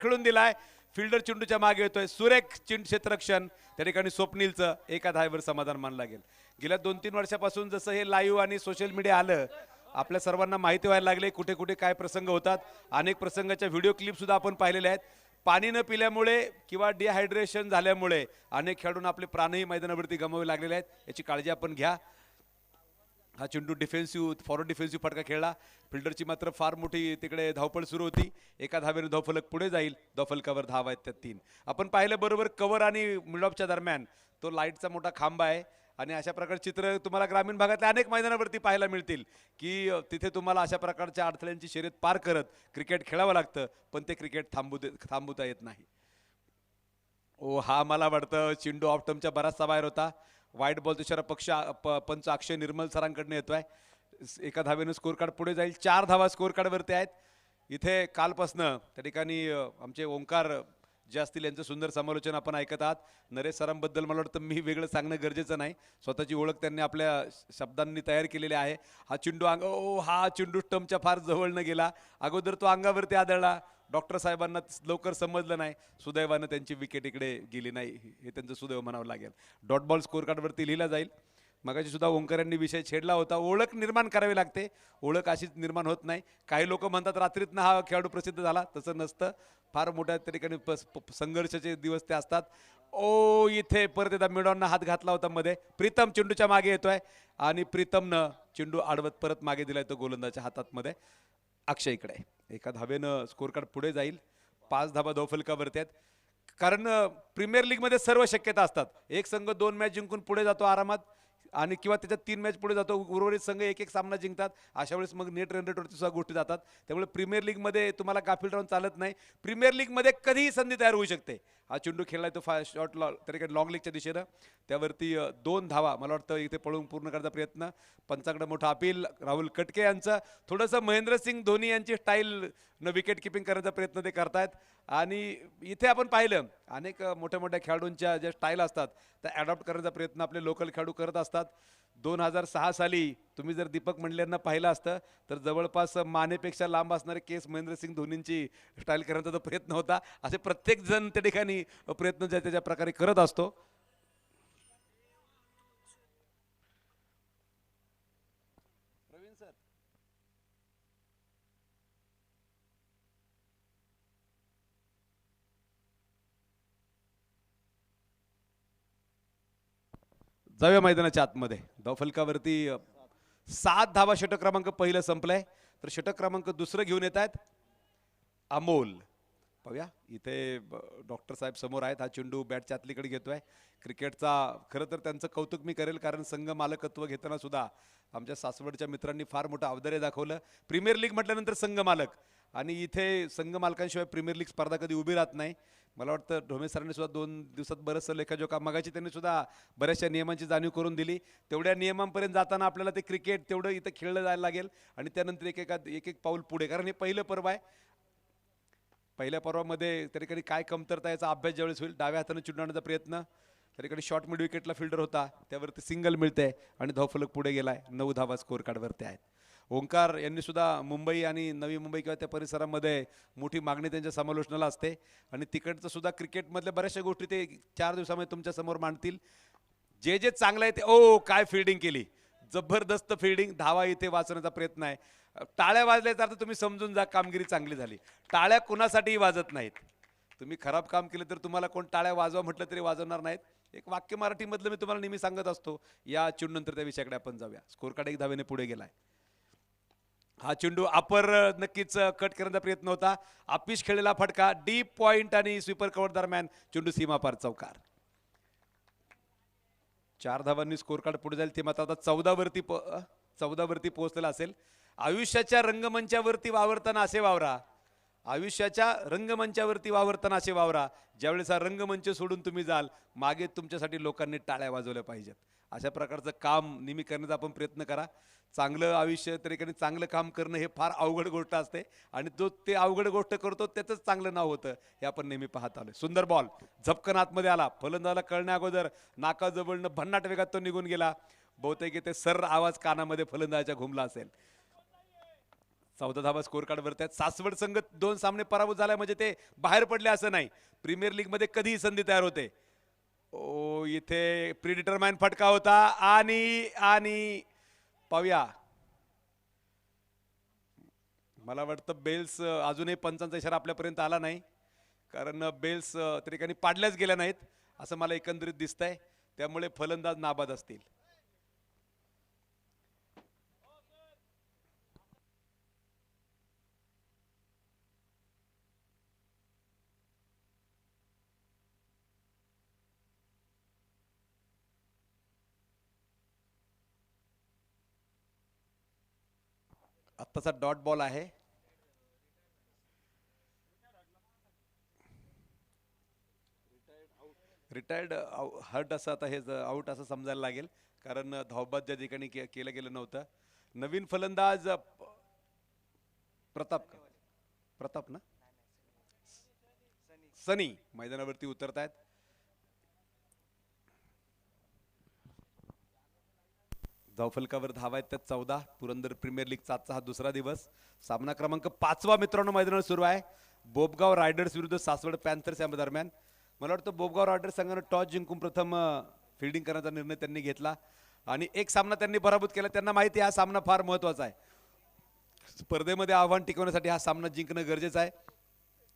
खेळून दिलाय. फिल्डर चेंडूच्या मागे येतोय. सुरेख क्षेत्ररक्षण त्या ठिकाणी स्वप्नीलचं एका धावेवर समाधान मानलं लागेल. गेल्या 2-3 वर्षापासून जसं हे लाईव्ह आणि सोशल मीडिया आलं, आपल्या सर्वांना माहिती व्हायला लागले कुठे कुठे काय प्रसंग होतात. अनेक प्रसंगाच्या व्हिडिओ क्लिप सुद्धा आपण पाहिलेल्या आहेत. पाणी न पिल्यामुळे किंवा डिहायड्रेशन झाल्यामुळे अनेक खेळाडूंना आपले प्राणही मैदानावरती गमावे लागलेले आहेत. याची काळजी आपण घ्या. हा चेंडू डिफेन्सिव्ह फॉरवर्ड डिफेन्सिव्ह फटका खेळला. फिल्डरची मात्र फार मोठी तिकडे धावपळ सुरू होती. एका धावेने धावफलक पुढे जाईल. धावफलकावर धावा आहेत त्या 3. आपण पाहिलं बरोबर कव्हर आणि मिडऑफच्या दरम्यान तो लाईटचा मोठा खांब आहे. आणि अशा प्रकारचे चित्र तुम्हाला ग्रामीण भागातल्या अनेक मैदानावरती पाहायला मिळतील की तिथे तुम्हाला अशा प्रकारच्या अडथळ्यांची शर्यत पार करत क्रिकेट खेळावं लागतं. पण ते क्रिकेट थांबवता येत नाही. ओ हा मला वाटतं चेंडू ऑफ टर्मच्या बराचसा बाहेर होता. वाईट बॉल इशारा पंच अक्षय निर्मल सरांकडनं येतोय. एका धावेनं स्कोर कार्ड पुढे जाईल. 4 धावा स्कोर कार्डवरती आहेत. इथे कालपासनं त्या ठिकाणी आमचे ओंकार जे असतील यांचं सुंदर समालोचन आपण ऐकत आहात. नरेश सरांबद्दल मला वाटतं मी वेगळं सांगणं गरजेचं नाही. स्वतःची ओळख त्यांनी आपल्या शब्दांनी तयार केलेली आहे. हा चेंडू हा चेंडू स्टंपच्या फार जवळनं गेला. अगोदर तो अंगावरती आदळला. डॉक्टर साहेबांना लवकर समजलं नाही. सुदैवानं त्यांची विकेट इकडे गेली नाही. हे त्यांचं सुदैव म्हणावं लागेल. डॉट बॉल स्कोर कार्डवरती लिहिला जाईल. मगाशी सुद्धा ओंकार यांनी विषय छेडला होता. ओळख निर्माण करावी लागते. ओळख अशीच निर्माण होत नाही. काही लोक म्हणतात रात्रीतनं हा खेळाडू प्रसिद्ध झाला. तसं नसतं. फार मोठ्या ठिकाणी संघर्षाचे दिवस ते असतात. इथे परत एकदा मिडॉननं हात घातला होता मध्ये. प्रीतम चेंडूच्या मागे येतोय आणि प्रीतमनं चेंडू आडवत परत मागे दिलाय तो गोलंदाजच्या हातात मध्ये. अक्षय इकडे एका धावेनं स्कोर कार्ड पुढे जाईल. 5 धावा धावफलकावरती आहेत. कारण प्रीमियर लीगमध्ये सर्व शक्यता असतात. एक संघ 2 मॅच जिंकून पुढे जातो आरामात आणि किंवा त्याच्यात 3 मॅच पुढे जातो. उर्वरित संघ 1-1 सामना जिंकतात. अशा वेळेस मग नेट रन रेटवरती सुद्धा गोष्टी जातात. त्यामुळे प्रीमियर लीगमध्ये तुम्हाला गाफील राहून चालत नाही. प्रीमियर लीगमध्ये कधीही संधी तयार होऊ शकते. हा चेंडू खेळलाय तो शॉर्ट तरी लॉंग लीगच्या दिशेनं. त्यावरती 2 धावा मला वाटतं इथे पळून पूर्ण करायचा प्रयत्न. पंचाकडे मोठं अपील राहुल कटके यांचं. थोडंसं महेंद्रसिंग धोनी यांची स्टाईल न विकेट किपिंग करण्याचा प्रयत्न ते करतायत. आणि इथे आपण पाहिलं अनेक मोठ्या मोठ्या खेळाडूंच्या ज्या स्टाईल असतात त्या ॲडॉप्ट करण्याचा प्रयत्न आपले लोकल खेळाडू करत असतात. 2006 साली तुम्ही जर दीपक मंडलेंना पाहिलं असतं तर जवळपास मानेपेक्षा लांब असणारे केस महेंद्रसिंग धोनींची स्टाईल करण्याचा तो प्रयत्न होता. असे प्रत्येक जण त्या ठिकाणी प्रयत्न त्याच्या प्रकारे करत असतो. प्रवीण सर जाऊया मैदानाच्या आतमध्ये. धावफलकावरती 7 धावा षटक क्रमांक पहिलं संपलंय. तर षटक क्रमांक दुसरं घेऊन येत आहेत अमोल. पाहूया इथे डॉक्टर साहेब समोर आहेत. हा चेंडू बॅटच्या आतलीकडे घेतोय. क्रिकेटचा खरं तर त्यांचं कौतुक मी करेल कारण संघ मालकत्व घेताना सुद्धा आमच्या सासवडच्या मित्रांनी फार मोठं औदार्य दाखवलं. प्रीमियर लीग म्हटल्यानंतर संघ मालक आणि इथे संघ मालकांशिवाय प्रीमियर लीग स्पर्धा कधी उभी राहत नाही. मला वाटतं ढोमे सरांनी सुद्धा 2 दिवसात बरंचसं लेखाजोखा मगाची त्यांनी सुद्धा बऱ्याचशा नियमांची जाणीव करून दिली. तेवढ्या नियमांपर्यंत जाताना आपल्याला ते क्रिकेट तेवढं इथं खेळलं जायला लागेल आणि त्यानंतर एक पाऊल पुढे. कारण हे पहिलं पर्व आहे. पहिल्या पर्वामध्ये तरीकडे काय कमतरता याचा अभ्यास ज्यावेळेस होईल. डाव्या हाताने चुंडवण्याचा प्रयत्न. तरीकडे शॉर्ट मिड विकेटला फिल्डर होता त्यावरती सिंगल मिळते आणि धावफलक पुढे गेलाय. 9 धावा स्कोर कार्डवरती आहेत. ओंकार यांनी सुद्धा मुंबई आणि नवी मुंबई किंवा त्या परिसरामध्ये मोठी मागणी त्यांच्या समालोचनाला असते आणि तिकडचं सुद्धा क्रिकेटमधल्या बऱ्याचशा गोष्टी ते 4 दिवसामध्ये तुमच्या समोर मांडतील. जे जे चांगलं आहे ते काय फिल्डिंग केली. जबरदस्त फिल्डिंग. धावा इथे वाचवण्याचा प्रयत्न आहे. टाळ्या वाजल्याचा अर्थ तुम्ही समजून जा कामगिरी चांगली झाली. टाळ्या कुणासाठीही वाजत नाहीत. तुम्ही खराब काम केलं तर तुम्हाला कोण टाळ्या वाजवा म्हटलं तरी वाजवणार नाहीत. एक वाक्य मराठीमधलं मी तुम्हाला नेहमी सांगत असतो. या चेंडूनंतर त्या विषयाकडे आपण जाऊया. स्कोर कार्ड 1 धावेने पुढे गेलाय. हा चेंडू अपर नक्कीच कट करण्याचा प्रयत्न होता. आपिश खेळलेला फटका. डीप पॉइंट आणि स्वीपर कव्हर दरम्यान चेंडू सीमापार चौकार. 4 धावांनी स्कोर कार्ड पुढे जाईल. ते मात्र आता 14 वरती पोहोचलेला असेल. आयुष्याच्या रंगमंचावरती वावरताना असे वावरा. आयुष्याच्या रंगमंचावरती वावरताना असे वावरा. ज्यावेळेस हा रंगमंच सोडून तुम्ही जाल मागे तुमच्यासाठी लोकांनी टाळ्या वाजवल्या पाहिजेत. अशा प्रकारचं काम नेहमी करण्याचा आपण प्रयत्न करा. चांगलं आयुष्य तरीकडे चांगलं काम करणं हे फार अवघड गोष्ट असते आणि जो ते अवघड गोष्ट करतो त्याचंच चांगलं नाव होतं हे आपण नेहमी पाहत आलोय. सुंदर बॉल झपकन आतमध्ये आला. फलंदाजाला कळण्या अगोदर नाकाजवळनं भन्नाट वेगात तो निघून गेला. बहुतेक इथे सर आवाज कानामध्ये फलंदाजाच्या घुमला असेल. 14 धावा स्कोर कार्ड वरती आहेत. सासवड संघ 2 सामने पराभूत झालाय म्हणजे ते बाहेर पडले असं नाही. प्रीमियर लीग मध्ये कधीही संधी तयार होते. ओ इथे प्रीडिटरमाइन फटका होता आणि पाहूया. मला वाटतं बेल्स अजूनही पंचांचा इशारा आपल्यापर्यंत आला नाही, कारण बेल्स त्या ठिकाणी पाडल्याच गेल्या नाहीत असं मला एकंदरीत दिसतंय. त्यामुळे फलंदाज नाबाद असतील. आत्ताचा डॉट बॉल आहे. रिटायर्ड हर्ट असं आता हे आउट असं समजायला लागेल, कारण धावबाद ज्या ठिकाणी केलं गेलं नव्हतं. नवीन फलंदाज प्रताप ना सनी मैदानावरती उतरत आहेत. धावफलकावर धावा आहेत त्यात 14. पुरंदर प्रीमियर लीगचा आजचा हा दुसरा दिवस. सामना क्रमांक 5 मित्रांनो मैदानावर सुरू आहे. बोबगाव रायडर्स विरुद्ध सासवड पॅन्थर्स या दरम्यान. मला वाटतं बोबगाव रायडर्स संघानं टॉस जिंकून प्रथम फिल्डिंग करण्याचा निर्णय त्यांनी घेतला आणि एक सामना त्यांनी पराभूत केला. त्यांना माहिती आहे हा सामना फार महत्त्वाचा आहे. स्पर्धेमध्ये आव्हान टिकवण्यासाठी हा सामना जिंकणं गरजेचं आहे.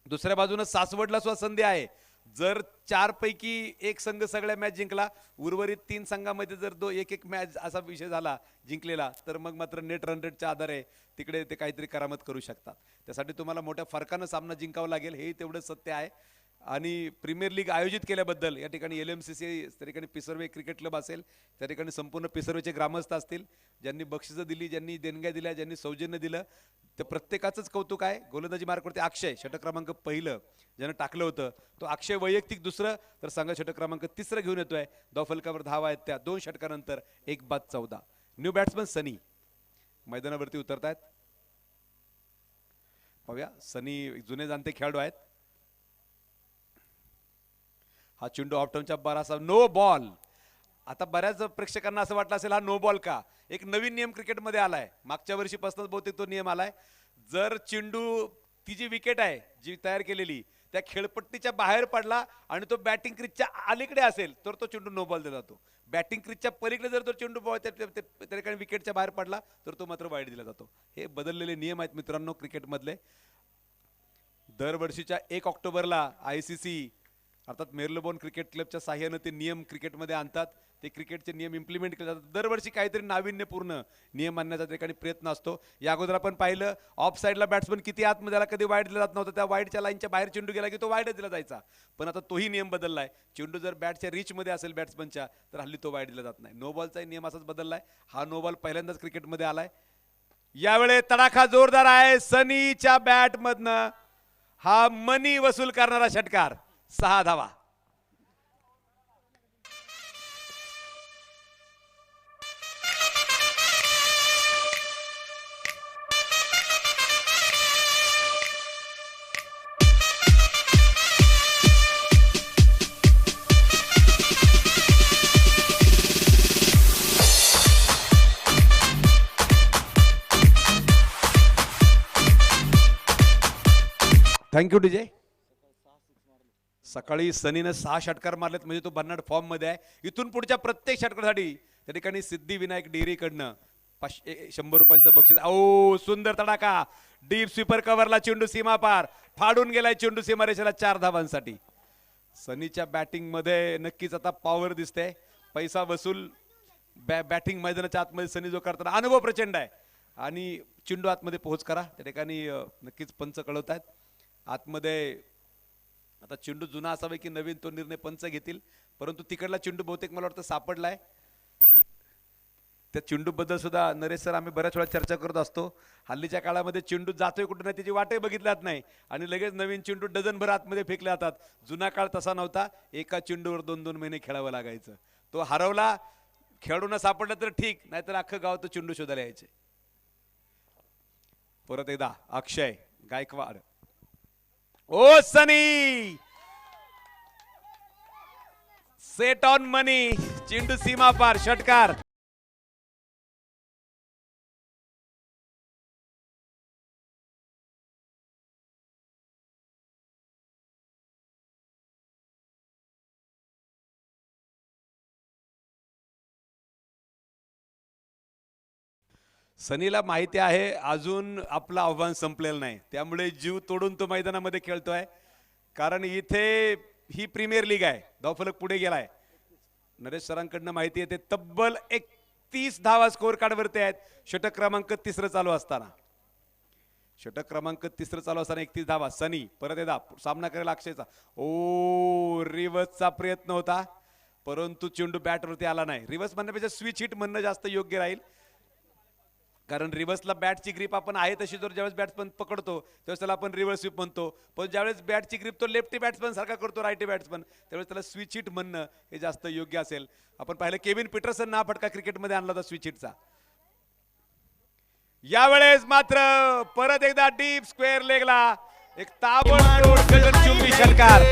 दुसऱ्या बाजूने सासवडला सुद्धा संधी आहे. जर 4 पैकी 1 संघ सगळ्या मॅच जिंकला, उर्वरित 3 संघामध्ये जर 1-1 मॅच असा विषय झाला जिंकलेला, तर मग मात्र नेट रन रेटच्या आधारे तिकडे ते काहीतरी करामत करू शकतात. त्यासाठी तुम्हाला मोठ्या फरकानं सामना जिंकावा लागेल, हेही तेवढं सत्य आहे. आणि प्रीमियर लीग आयोजित केल्याबद्दल या ठिकाणी LMCC त्या ठिकाणी पिसर्वे क्रिकेट क्लब असेल, त्या ठिकाणी संपूर्ण पिसर्वेचे ग्रामस्थ असतील, ज्यांनी बक्षिसं दिली, ज्यांनी देणग्या दिल्या, ज्यांनी सौजन्य दिलं, ते प्रत्येकाचंच कौतुक आहे. गोलंदाजी मार्कवरती अक्षय षटक क्रमांक 1 ज्यानं टाकलं होतं, तो अक्षय वैयक्तिक 2, तर संघ षटक क्रमांक 3 घेऊन येतोय. धावफलकावर धावा आहेत त्या 2 षटकानंतर 1 बाद 14. न्यू बॅट्समन सनी मैदानावरती उतरत आहेत. पाहूया, सनी जुने जाणते खेळाडू आहेत. हा चेंडू ऑफ टर्नच्या बरासा नो बॉल. आता बऱ्याच प्रेक्षकांना असं वाटलं असेल हा नो बॉल का. एक नवीन नियम क्रिकेटमध्ये आलाय, मागच्या वर्षीपासून बहुतेक तो नियम आलाय. जर चेंडू ती जी विकेट आहे जी तयार केलेली त्या खेळपट्टीच्या बाहेर पडला आणि तो बॅटिंग क्रीजच्या अलीकडे असेल तर तो चेंडू नो बॉल दिला जातो. बॅटिंग क्रीजच्या पलीकडे जर तो चेंडू बॉल त्या ठिकाणी विकेटच्या बाहेर पडला तर तो मात्र वाईड दिला जातो. हे बदललेले नियम आहेत मित्रांनो क्रिकेटमधले. दरवर्षीच्या 1 ऑक्टोबरला ICC अर्थात मेरलोबॉर्न क्रिकेट क्लबच्या साह्यानं ते नियम क्रिकेटमध्ये आणतात. ते क्रिकेटचे नियम इम्प्लिमेंट केले जातात. दरवर्षी काहीतरी नाविन्यपूर्ण नियम आणण्याचा ठिकाणी प्रयत्न असतो. या अगोदर आपण पाहिलं ऑफ साईडला बॅट्समन किती आतमध्ये आला कधी वाईड दिला जात नव्हता. त्या वाईडच्या लाईनच्या बाहेर चेंडू गेला की तो वाईडच दिला जायचा. पण आता तोही नियम बदललाय. चेंडू जर बॅटच्या रीचमध्ये असेल बॅट्समनच्या तर हल्ली तो वाईड दिला जात नाही. नो बॉलचाही नियम असाच बदललाय. हा नो बॉल पहिल्यांदाच क्रिकेटमध्ये आलाय. यावेळी तडाखा जोरदार आहे. सनीच्या बॅटमधनं हा मनी वसूल करणारा षटकार 6 धावा. Thank you DJ. सकाळी सनीनं 6 षटकार मारलेत म्हणजे तो भन्नाट फॉर्म मध्ये आहे. इथून पुढच्या प्रत्येक षटकासाठी त्या ठिकाणी सिद्धिविनायक डेअरीकडनं 100 रुपयांचं बक्षीस. ओ सुंदर तडाखा. डीप स्वीपर कव्हरला चेंडू सीमा पार फाडून गेलाय. चेंडू सीमारेषेला 4 धावांसाठी. सनीच्या बॅटिंग मध्ये नक्कीच आता पॉवर दिसते. पैसा वसूल बॅटिंग मैदानाच्या आतमध्ये सनी जो करताना अनुभव प्रचंड आहे. आणि चेंडू आतमध्ये पोहोच करा त्या ठिकाणी नक्कीच पंच कळवत आहेत. आतमध्ये आता चेंडू जुना असावा की नवीन तो निर्णय पंच घेतील, परंतु तिकडला चेंडू बहुतेक मला वाटतं सापडलाय. त्या चेंडू बद्दल सुद्धा नरेश सर आम्ही बऱ्याच वेळा चर्चा करत असतो. हल्लीच्या काळामध्ये चेंडू जातोय कुठे नाही त्याची वाटही बघितली जात नाही आणि लगेच नवीन चेंडू डझनभर आतमध्ये फेकले जातात. जुना काळ तसा नव्हता. एका चेंडूवर 2-2 महिने खेळावं लागायचं. तो हरवला खेळून सापडला तर ठीक, नाहीतर अख्खं गाव तो चेंडू शोधायला यायचे. परत एकदा अक्षय गायकवाड. ओ सनी सेट ऑन मनी. चेंडू सीमा पार षटकार. सनीला माहिती आहे अजून आपलं आव्हान संपलेलं नाही, त्यामुळे जीव तोडून तो मैदानामध्ये खेळतोय. कारण इथे ही प्रीमियर लीग आहे. धावफलक पुढे गेलाय. नरेश सरांकडनं माहिती येते तब्बल 31 धावा स्कोर कार्डवरती आहेत. षटक क्रमांक 3 चालू असताना 31 धावा. सनी परत एकदा सामना करेल अक्षयचा. ओ रिव्हर्सचा प्रयत्न होता परंतु चेंडू बॅटवरती आला नाही. रिव्हर्स म्हणण्यापेक्षा स्विच हिट म्हणणं जास्त योग्य राहील, कारण रिव्हर्सला बॅटची ग्रीप आपण आहे तशी जर ज्यावेळेस बॅट्समन पकडतो त्यावेळेस त्याला आपण रिव्हर्स स्वीप म्हणतो. पण ज्यावेळेस बॅटची ग्रीप तो लेफ्टी बॅट्समन सारखा करतो राईटी बॅट्समन, त्यावेळेस त्याला स्विच हिट म्हणणं हे जास्त योग्य असेल. आपण पाहिलं केविन पीटरसन ना फटका क्रिकेटमध्ये आणला होता स्विच हिटचा. यावेळेस मात्र परत एकदा डीप स्क्वेअर लेगला एक ताबडतोड गगनचुंबी षटकार.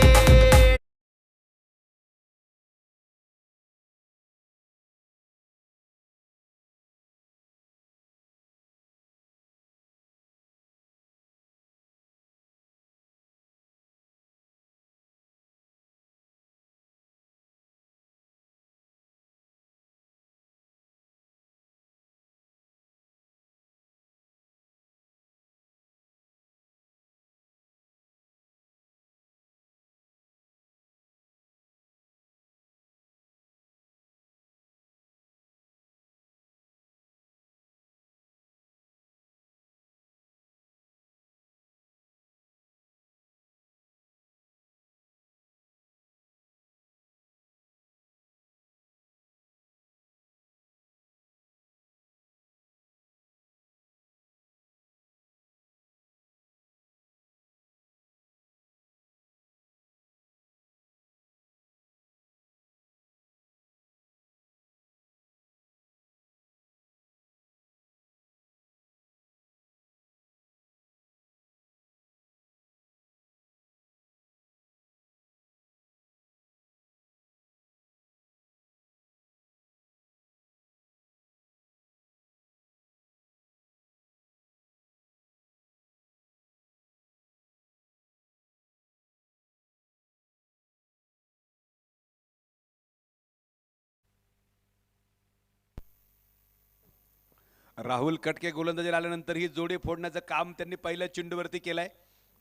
राहुल कटके गोलंदाजीला आल्यानंतर ही जोडी फोडण्याचं काम त्यांनी पहिल्या चेंडूवरती केलंय.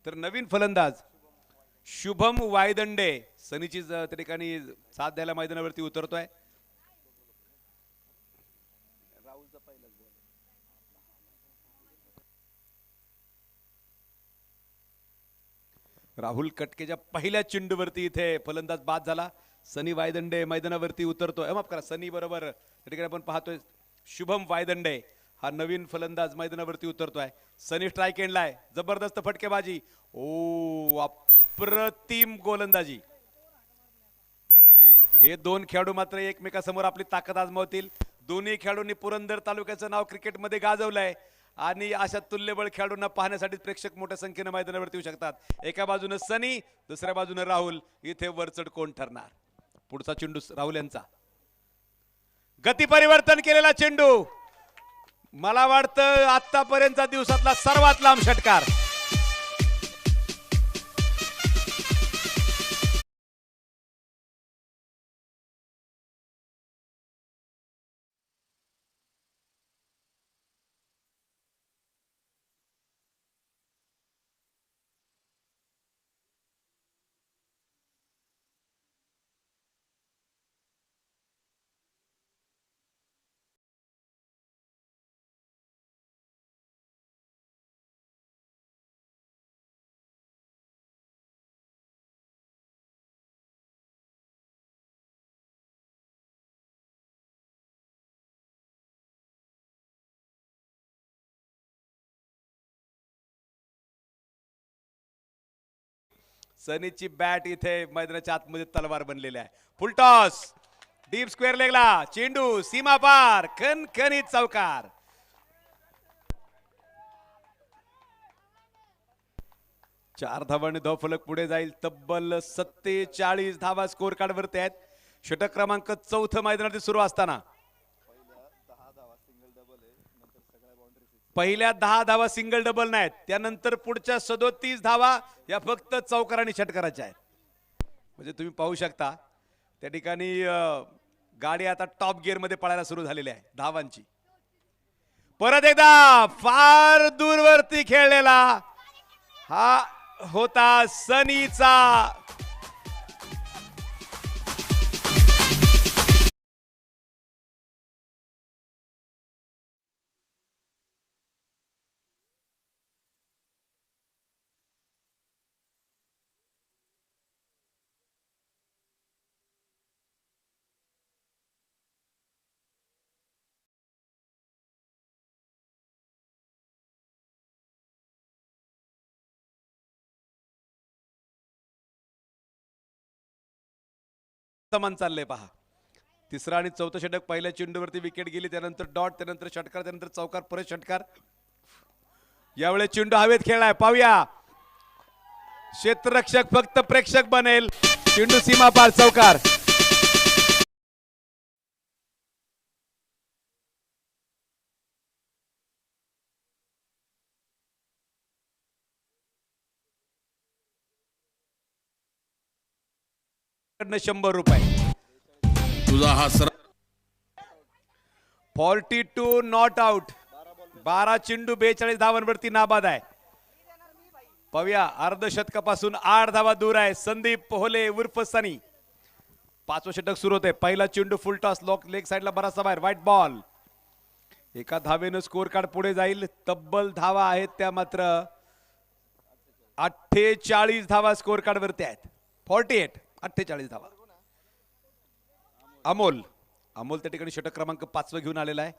तर नवीन फलंदाज शुभम वायदंडे सनीची त्या ठिकाणी साथ द्यायला मैदानावरती उतरतोय. राहुल कटकेच्या पहिल्या चेंडूवरती इथे फलंदाज बाद झाला. सनी वायदंडे मैदानावरती उतरतोय. माफ करा, सनी बरोबर त्या ठिकाणी आपण पाहतोय शुभम वायदंडे हा नवीन फलंदाज मैदानावरती उतरतोय. सनी स्ट्राइक एंडलाय, जबरदस्त फटकेबाजी. ओ अप्रतिम गोलंदाजी. हे दोन खेळाडू मात्र एकमेकांसमोर आपली ताकद आजमावतील. दोन्ही खेळाडूंनी पुरंदर तालुक्याचं नाव क्रिकेटमध्ये गाजवलंय आणि अशा तुल्यबळ खेळाडूंना पाहण्यासाठी प्रेक्षक मोठ्या संख्येने मैदानावरती येऊ शकतात. एका बाजूने सनी, दुसऱ्या बाजूने राहुल. इथे वरचढ कोण ठरणार? पुढचा चेंडू राहुल यांचा. गती परिवर्तन केलेला चेंडू. मला वाटतं आतापर्यंतचा दिवसातला सर्वात लांब षटकार. सनीची बॅट इथे मैदानाच्या आतमध्ये तलवार बनलेली आहे. फुल टॉस, डीप स्क्वेअर लेगला चेंडू सीमा पार, खणखणीत चौकार. चार धावांनी धावफलक पुढे जाईल. तब्बल 47 धावा स्कोर कार्ड वरती आहेत. षटक क्रमांक 4 मैदानात सुरू असताना पहिल्या 10 धावा सिंगल डबल नाहीत, त्यानंतर पुढच्या 37 धावा या फक्त चौकार आणि षटकाराच्या आहेत. म्हणजे तुम्ही पाहू शकता त्या ठिकाणी गाडी आता टॉप गिअर मध्ये पळायला सुरू झालेली आहे धावांची. परत एकदा फार दूरवरती खेळलेला हा होता सनीचा समान चाललंय पहा. तिसरा आणि चौथं षटक पहिल्या चेंडूवरती विकेट गेली, त्यानंतर डॉट, त्यानंतर षटकार, त्यानंतर चौकार, परत षटकार. यावेळेस चेंडू हवेत खेळलाय. पाहूया क्षेत्ररक्षक फक्त प्रेक्षक बनेल. चेंडू सीमा पार, चौकार. ₹100. तुझा हा 42 नॉट आउट. 12 चेंडू 42 धावांवरती नाबाद आहे. पाहूया अर्धशतकापासून 8 धावा दूर आहे संदीप पोहले उर्फ सनी. पाचवं षटक सुरू होते. पहिला चेंडू फुल टॉस, लॉक लेग साइडला बराचसा बाहेर, व्हाईट बॉल. एका धावेनं स्कोर कार्ड पुढे जाईल. तब्बल धावा आहेत त्या मात्र 48 धावा स्कोर कार्ड वरती आहेत. 48 धावा. अमोल त्या ठिकाणी षटक क्रमांक 5 घेऊन आलेला आहे.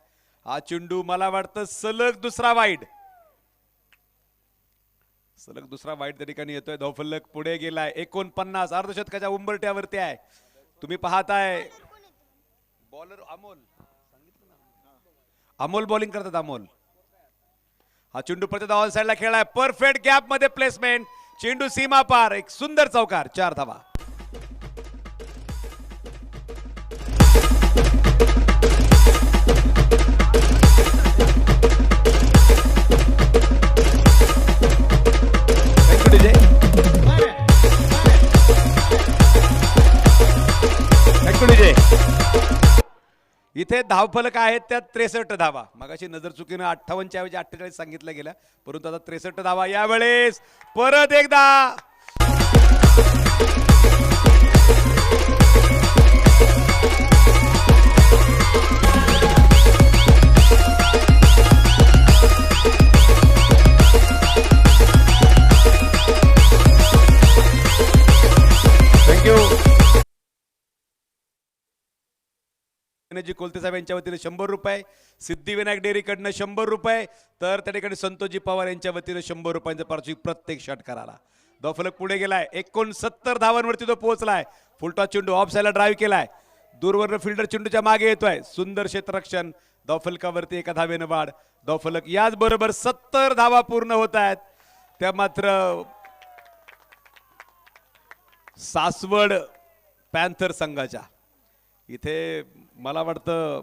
हा चेंडू मला वाटतं सलग दुसरा वाईड त्या ठिकाणी येतोय. धावफलक पुढे गेलाय. 49 अर्धशतकाच्या उंबरट्यावरती आहे. तुम्ही पाहताय बॉलर अमोल बॉलिंग करतात. अमोल हा चेंडू परत ऑन साइडला खेळलाय. परफेक्ट गॅप मध्ये प्लेसमेंट. चेंडू सीमा पार. एक सुंदर चौकार. 4 धावा. इथे धावफलक आहेत त्यात 63 धावा. मगाशी नजर चुकीनं 58 ऐवजी 48 सांगितलं गेलं, परंतु आता 63 धावा. यावेळेस परत एकदा जी कोलते साहेब यांच्या वतीने ₹100, सिद्धिविनायक डेअरी कडनं ₹100, तर त्या ठिकाणी संतोषजी पवार यांच्या वतीने ₹100 पारितोषिक प्रत्येक षटकाराला. धावफलक पुढे गेलाय. 69 धावांवरती तो पोहोचलाय. फुलटॉस चेंडू ऑफ साइडला ड्राईव्ह केलाय. दूरवरनं फिल्डर चेंडूच्या मागे येतोय. सुंदर क्षेत्ररक्षण. धावफलकावरती एका धावेनं वाढ. धावफलक याच बरोबर 70 धावा पूर्ण होत आहेत त्या मात्र सासवड पॅन्थर संघाच्या. इथे मला वाटतं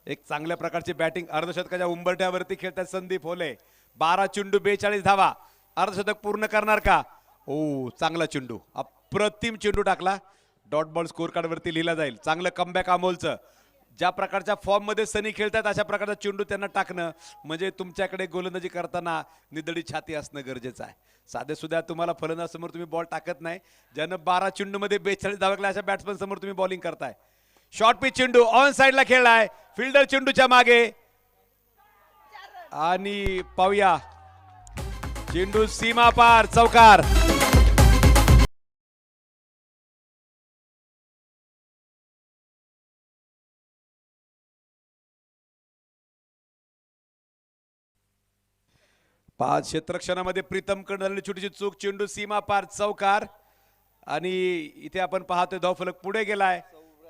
एक चांगल्या प्रकारची बॅटिंग. अर्धशतकाच्या उंबरठ्यावरती खेळतात संदीप होले. 12 चेंडू 42 धावा. अर्धशतक पूर्ण करणार का? ओ चांगला चेंडू, अप्रतिम चेंडू टाकला. डॉट बॉल स्कोर कार्ड वरती लिहिला जाईल. चांगलं कमबॅक अमोलचं. ज्या प्रकारच्या फॉर्म मध्ये सनी खेळतात अशा प्रकारचा चेंडू त्यांना टाकणं म्हणजे तुमच्याकडे गोलंदाजी करताना निदडी छाती असणं गरजेचं आहे. साधे सुद्धा तुम्हाला फलंदाज समोर तुम्ही बॉल टाकत नाही. ज्यानं 12 चेंडू मध्ये 42 धावा केल्या अशा बॅट्समन समोर तुम्ही बॉलिंग करताय. शॉर्ट पिच चेंडू ऑन साइडला खेळलाय. फिल्डर चेंडूच्या मागे आणि पाहूया चेंडू सीमा पार, चौकार. पाच क्षेत्ररक्षणामध्ये प्रीतम कडून झालेली छोटीशी चूक. चेंडू सीमा पार, चौकार. आणि इथे आपण पाहतोय धावफलक पुढे गेलाय.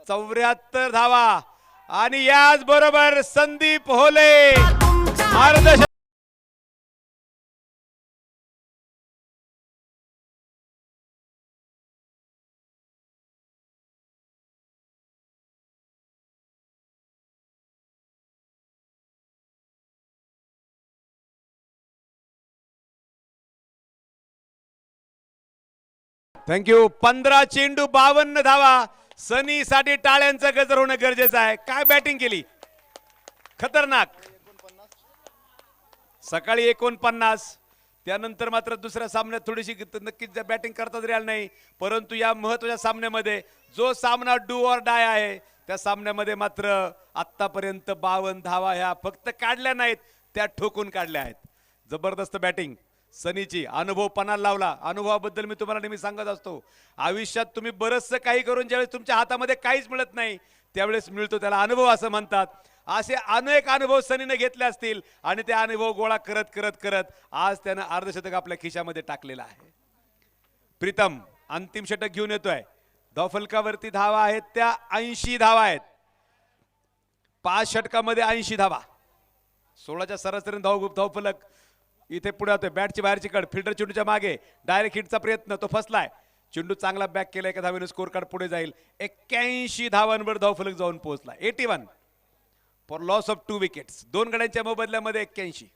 74 धावा. आणि याच बरोबर संदीप होले थँक्यू. 15 चेंडू 52 धावा. सनी साठी टाळ्यांचं गजर होणं गरजेचं आहे. काय बॅटिंग केली, खतरनाक. सकाळी 49, त्यानंतर मात्र दुसऱ्या सामन्यात थोडीशी नक्कीच बॅटिंग करता तरी आलं नाही, परंतु या महत्त्वाच्या सामन्यामध्ये जो सामना डू ऑर डाय आहे त्या सामन्यामध्ये मात्र आत्तापर्यंत 52 धावा ह्या फक्त काढल्या नाहीत, त्या ठोकून काढल्या आहेत. जबरदस्त बॅटिंग सनीची, अनुभव पणाला लावला. अनुभवाबद्दल मी तुम्हाला नेहमी सांगत असतो, आयुष्यात तुम्ही बरंचसं काही करून ज्यावेळेस तुमच्या हातामध्ये काहीच मिळत नाही त्यावेळेस मिळतो त्याला अनुभव असं म्हणतात. असे अनेक अनुभव सनीने घेतले असतील आणि ते अनुभव गोळा करत करत करत आज त्यानं अर्धशतक आपल्या खिशामध्ये टाकलेलं आहे. प्रीतम अंतिम षटक घेऊन येतोय. धावफलकावरती धावा आहेत त्या 80 धावा आहेत. 5 षटकामध्ये 80 धावा. 16च्या सरासरीने धावफलक इथे पुढे होतोय. बॅटची बाहेरची कड, फिल्डर चेंडूच्या मागे, डायरेक्ट हिटचा प्रयत्न, तो फसलाय. चेंडू चांगला बॅक केला, एका धावेने स्कोर कार्ड पुढे जाईल. 81 धावांवर धावफलक जाऊन पोहोचला. 81 for loss of 2 wickets. 2 गड्यांच्या मोबदल्यामध्ये 81.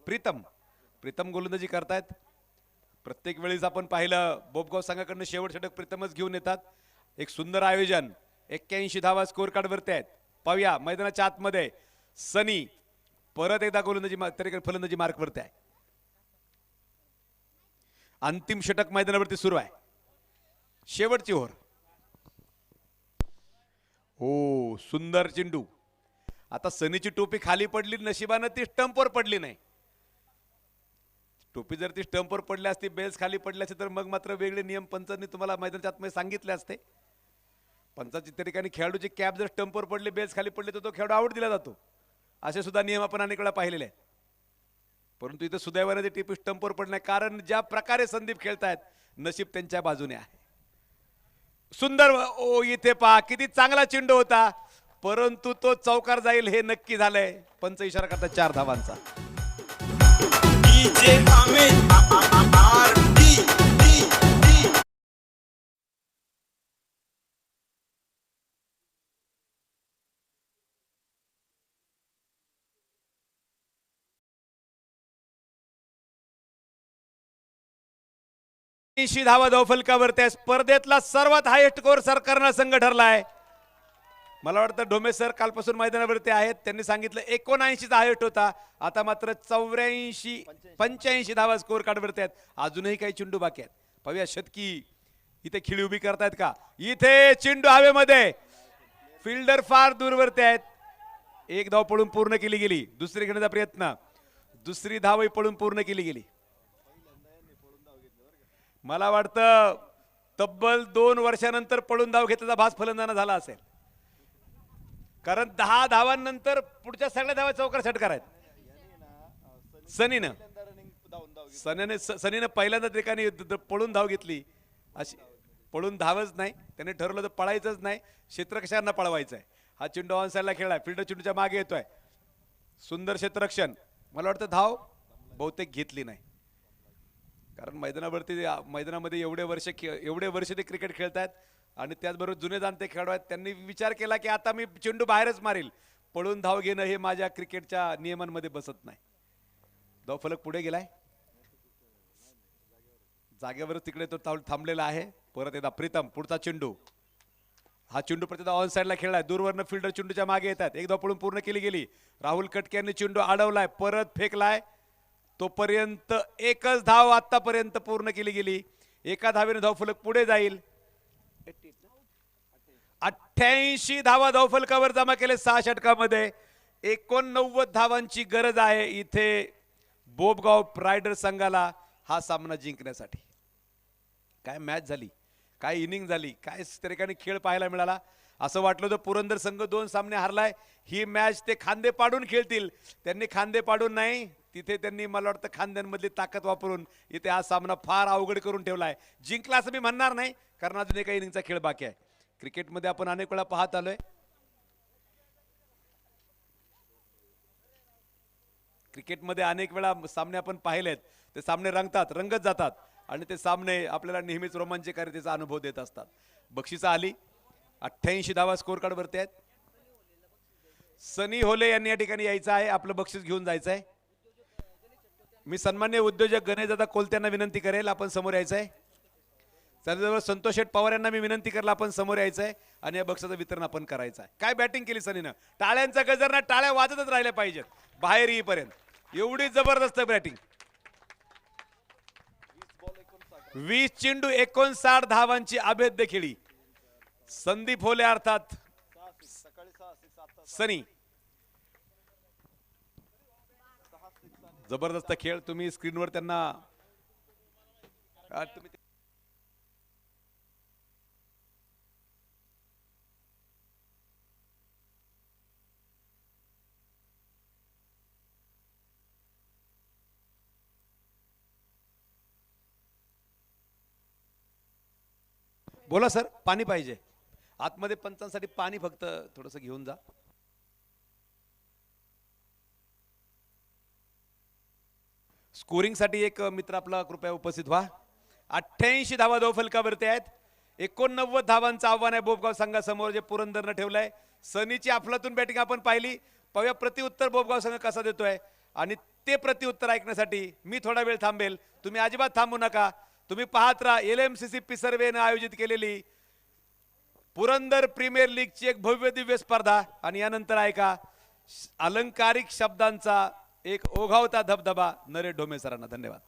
Pritam गोलंदाजी करतायत. प्रत्येक वेळेस आपण पाहिलं बोबगाव संघाकडनं शेवट षटक प्रीतमच घेऊन येतात. एक सुंदर आयोजन. 81 धावा स्कोर कार्ड वरती आहेत. पाहूया मैदानाच्या आतमध्ये सनी परत एकदा गोलंदाजी फलंदाजी मार्क वरती आहे. अंतिम षटक मैदानावरती सुरू आहे. शेवटची ओव्हर. हो, सुंदर चेंडू. आता सनीची टोपी खाली पडली, नशिबानं ती स्टंपवर पडली नाही. टोपी जर ती स्टंपवर पडली असती, बेल्स खाली पडले असते तर मग मात्र वेगळे नियम पंचांनी तुम्हाला मैदानाच्या आतमध्ये सांगितले असते. पंचाची त्या ठिकाणी खेळाडूची कॅप जर स्टंपवर पडली, बेल्स खाली पडले तर तो खेळाडू आउट दिला जातो. असे सुद्धा नियम आपण अनेक वेळा पाहिलेले आहेत. परंतु इथं सुदैवाने ती टिपी स्टंपवर पडली नाही, कारण ज्या प्रकारे संदीप खेळतायत नशीब त्यांच्या बाजूने आहे. सुंदर. ओ, इथे पहा किती चांगला चेंडू होता, परंतु तो चौकार जाईल हे नक्की झालंय. पंच इशारा करतात 4 धावांचा. धावा धावफलकावरती. स्पर्धेतला सर्वात हायेस्ट स्कोर सर करणारा संघ ठरलाय. मला वाटतं ढोमे सर कालपासून मैदानावरती आहेत. त्यांनी सांगितलं 79चा हायेस्ट होता, आता मात्र 85 धावा स्कोर कार्डवरती आहेत. अजूनही काही चेंडू बाकी आहेत. पाहूया शतकी इथे खिळी उभी करतायत का. इथे चेंडू हवेमध्ये, फिल्डर फार दूरवरती आहेत. एक धाव पळून पूर्ण केली गेली. दुसरी घेण्याचा प्रयत्न, दुसरी धावही पळून पूर्ण केली गेली. मला वाटतं तब्बल 2 वर्षानंतर पळून धाव घेतल्याचा भास फलंदाना झाला असेल, कारण 10 धावांनंतर पुढच्या सगळ्या धावा चौकार षटकार आहेत. सनीनं पहिल्यांदा ठिकाणी पळून धाव घेतली. अशी पळून धावच नाही, त्याने ठरवलं तर पळायचंच नाही, क्षेत्ररक्षकांना पळवायचं आहे. हा चेंडू ऑन साईडला खेळलाय, फिल्डर चेंडूच्या मागे येतोय. सुंदर क्षेत्ररक्षण. मला वाटतं धाव बहुतेक घेतली नाही, कारण मैदानामध्ये एवढे वर्ष ते क्रिकेट खेळतात आणि त्याचबरोबर जुने जाणते खेळाडू आहेत. त्यांनी विचार केला की आता मी चेंडू बाहेरच मारेल, पळून धाव घेणं हे माझ्या क्रिकेटच्या नियमांमध्ये बसत नाही. धावफलक पुढे गेलाय, जागेवरच तिकडे तो थांबलेला आहे. परत एकदा प्रीतम, पुढचा चेंडू. हा चेंडू प्रत्येक ऑन साईडला खेळलाय. दूरवरनं फिल्डर चेंडूच्या मागे येतात. एक धाव पळून पूर्ण केली गेली. राहुल कटके यांनी चेंडू अडवलाय, परत फेकलाय. तोपर्यंत एकच धाव आतापर्यंत पूर्ण केली गेली. एका धावेने धावफलक पुढे जाईल. 88 धावा धावफलकावर जमा केले 6 षटकामध्ये. 89 धावांची गरज आहे इथे बोबगाव रायडर संघाला हा सामना जिंकण्यासाठी. काय मॅच झाली, काय इनिंग झाली, काय त्या ठिकाणी खेळ पाहायला मिळाला. असं वाटलं होतं पुरंदर संघ 2 सामने हारलाय, ही मॅच ते खांदे पाडून खेळतील. त्यांनी खांदे पाडून नाही, तिथे त्यांनी मला वाटतं खांद्यांमधली ताकद वापरून इथे हा सामना फार अवघड करून ठेवलाय. जिंकला असं मी म्हणणार नाही, कारण अजून एका इनिंगचा खेळ बाकी आहे. क्रिकेटमध्ये आपण अनेक वेळा पाहत आलोय, क्रिकेटमध्ये अनेक वेळा सामने आपण पाहिलेत. ते सामने रंगत जातात आणि ते सामने आपल्याला नेहमीच रोमांचकारितेचा अनुभव देत असतात. बक्षिसं आली. 88 धावा स्कोर कार्ड वरती आहेत. सनी होले यांनी या ठिकाणी यायचं आहे, आपलं बक्षीस घेऊन जायचं आहे. मी सन्मान्य उद्योजक गणेशदादा कोलत्यांना विनंती करेल, आपण समोर यायचं आहे. त्याचबरोबर संतोष शेठ पवार यांना मी विनंती करला, आपण समोर यायचं आहे आणि या बक्षाचं वितरण आपण करायचं आहे. काय बॅटिंग केली सनीनं. टाळ्यांचा गजर ना, टाळ्या वाजतच राहिल्या पाहिजेत बाहेर येईपर्यंत. एवढी जबरदस्त बॅटिंग. 20 चेंडू 59 धावांची अभेद्य खेळी. संदीप होले अर्थात सनी. जबरदस्त खेळ. तुम्ही स्क्रीनवर त्यांना बोला सर. पाणी पाहिजे आतमध्ये. पंचांसाठी पाणी फक्त थोडंसं घेऊन जा. स्कोरिंग साठी एक मित्र आपला कृपया उपस्थित व्हा. 88 धावा धाव फलकावरती आहेत. 89 धावांचं आव्हान आहे बोबगाव संघासमोर जे पुरंदरनं ठेवलंय. सनीची अफलातून बॅटिंग आपण पाहिली. पाहूया प्रतिउत्तर बोबगाव संघ कसा देतोय. आणि ते प्रतिउत्तर ऐकण्यासाठी मी थोडा वेळ थांबेल. तुम्ही अजिबात थांबू नका. तुम्ही पाहत राहा LMCC पिसर्वेनं आयोजित केलेली पुरंदर प्रीमियर लीगची एक भव्य दिव्य स्पर्धा. आणि यानंतर ऐका अलंकारिक शब्दांचा एक ओघावता धबधबा नरेश ढोमे सरांना. धन्यवाद.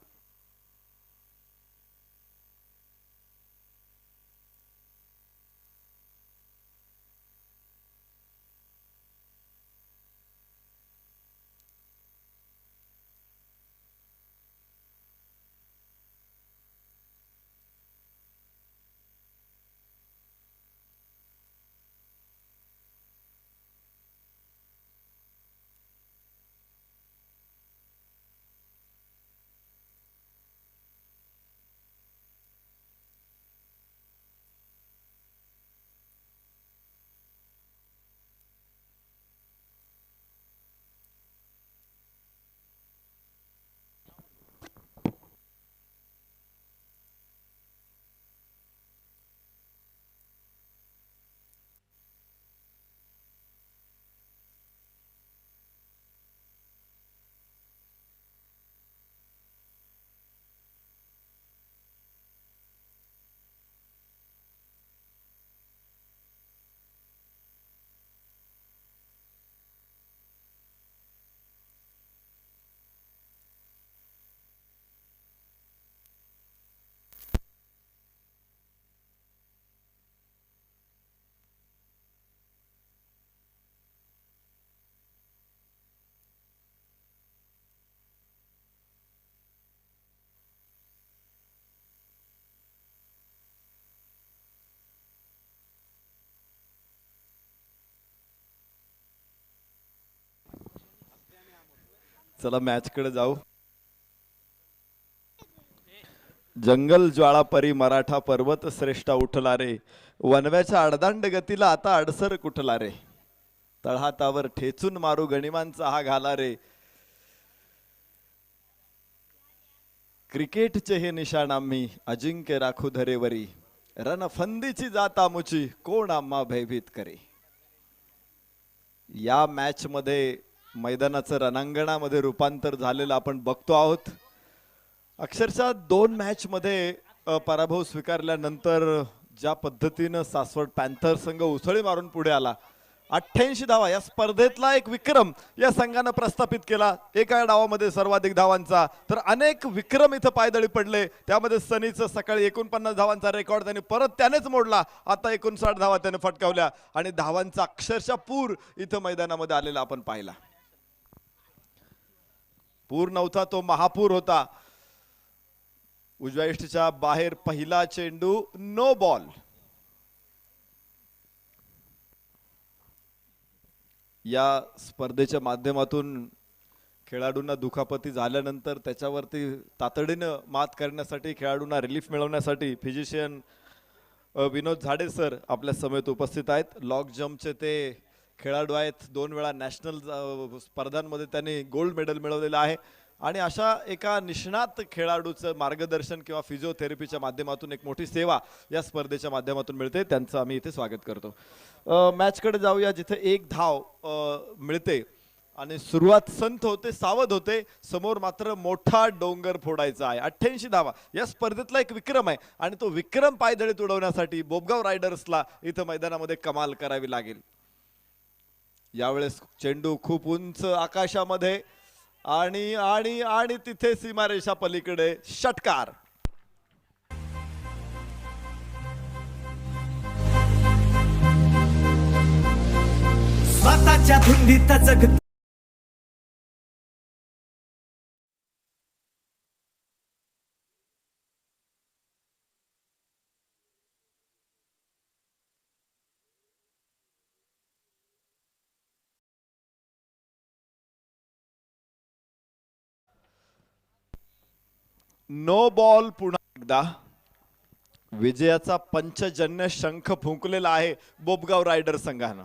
चला मॅच कडे जाऊ. जंगल ज्वाळा परी मराठा पर्वत श्रेष्ठा उठला रे. वनव्याच्या आडदांड गतीला आता अडसर कुठला रे. तळहातावर ठेचून मारू गणिमांचा हा घाला रे. क्रिकेटचे हे निशाण आम्ही अजिंक्य राखू धरेवरी. रणफंदीची जात आमुची कोण आम्हा भयभीत करे. या मॅच मध्ये मैदानाचं रणांगणामध्ये रूपांतर झालेलं आपण बघतो आहोत. अक्षरशः 2 मॅच मध्ये पराभव स्वीकारल्यानंतर ज्या पद्धतीनं सासवड पॅन्थर संघ उसळी मारून पुढे आला. 88 धावा या स्पर्धेतला एक विक्रम या संघानं प्रस्थापित केला. एका डावामध्ये सर्वाधिक धावांचा. तर अनेक विक्रम इथं पायदळी पडले. त्यामध्ये सनीचं सकाळी 49 धावांचा रेकॉर्ड त्यानेच मोडला. आता 59 धावा त्याने फटकावल्या आणि धावांचा अक्षरशः पूर इथं मैदानामध्ये आलेला आपण पाहिला. पूर नव्हता तो महापूर होता. उजव्या यष्टीच्या बाहेर पहिला चेंडू नो बॉल. या स्पर्धेच्या माध्यमातून खेळाडूंना दुखापती झाल्यानंतर त्याच्यावरती तातडीनं मात करण्यासाठी खेळाडूंना रिलीफ मिळवण्यासाठी फिजिशियन विनोद झाडे सर आपल्या समेत उपस्थित आहेत. लॉग जम्पचे ते खेळाडू आहेत. 2 वेळा नॅशनल स्पर्धांमध्ये त्यांनी गोल्ड मेडल मिळवलेलं आहे. आणि अशा एका निष्णात खेळाडूचं मार्गदर्शन किंवा फिजिओथेरपीच्या माध्यमातून एक मोठी सेवा या स्पर्धेच्या माध्यमातून मिळते. त्यांचं आम्ही इथे स्वागत करतो. मॅचकडे जाऊया जिथे 1 धाव मिळते आणि सुरुवात संथ होते, सावध होते. समोर मात्र मोठा डोंगर फोडायचा आहे. 88 धावा या स्पर्धेतला एक विक्रम आहे आणि तो विक्रम पायदळीत उडवण्यासाठी बोबगाव रायडर्सला इथं मैदानामध्ये कमाल करावी लागेल. यावेळेस चेंडू खूप उंच आकाशामध्ये आणि आणि आणि तिथे सीमारेषा पलीकडे षटकार. स्वतःच्या धुंदीत जगत नो बॉल. पुन्हा एकदा विजयाचा पंचजन्य शंख फुंकलेला आहे बोबगाव रायडर संघानं.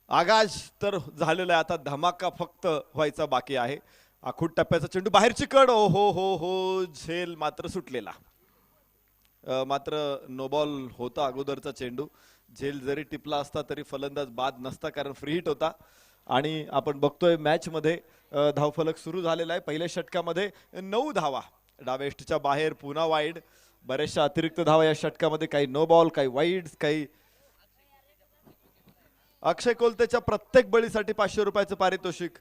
आगाज तर झालेला आहे, आता धमाका फक्त व्हायचा बाकी आहे. आखूड टप्प्याचा चेंडू बाहेरची कड. ओ हो हो हो, झेल मात्र सुटलेला. मात्र नो बॉल होता अगोदरचा चेंडू. झेल जरी टिपला असता तरी फलंदाज बाद नसता, कारण फ्री हिट होता. आणि आपण बघतोय मॅच मध्ये धावफलक सुरू झालेला आहे. पहिल्या षटकामध्ये 9 धावा डावेस्टच्या बाहेर, पुन्हा वाईड. बऱ्याचशा अतिरिक्त धावा या षटकामध्ये, काही नो बॉल, काही वाईड, काही. अक्षय कोलतेच्या प्रत्येक बळीसाठी 500 रुपयाचं पारितोषिक.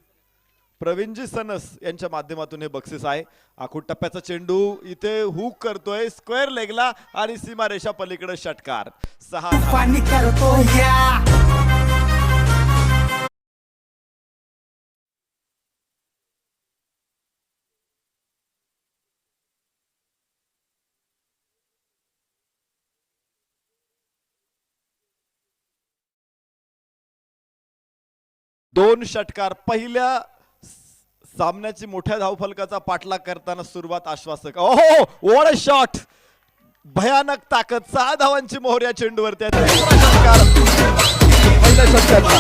प्रवीणजी सनस यांच्या माध्यमातून हे बक्षीस आहे. आखूड टप्प्याचा चेंडू इथे हुक करतोय स्क्वेअर लेगला आणि सीमारेषा पलीकडे षटकार. 6 धावा. पाणी करतो या दोन षटकार. पहिल्या सामन्याची मोठ्या धावफलकाचा पाठलाग करताना सुरुवात आश्वासक. ओहो, व्हॉट अ शॉट. भयानक ताकद. 6 धावांची मोहर या चेंडूवरती आहे. दुसरा षटकार पहिल्या षटकाचा.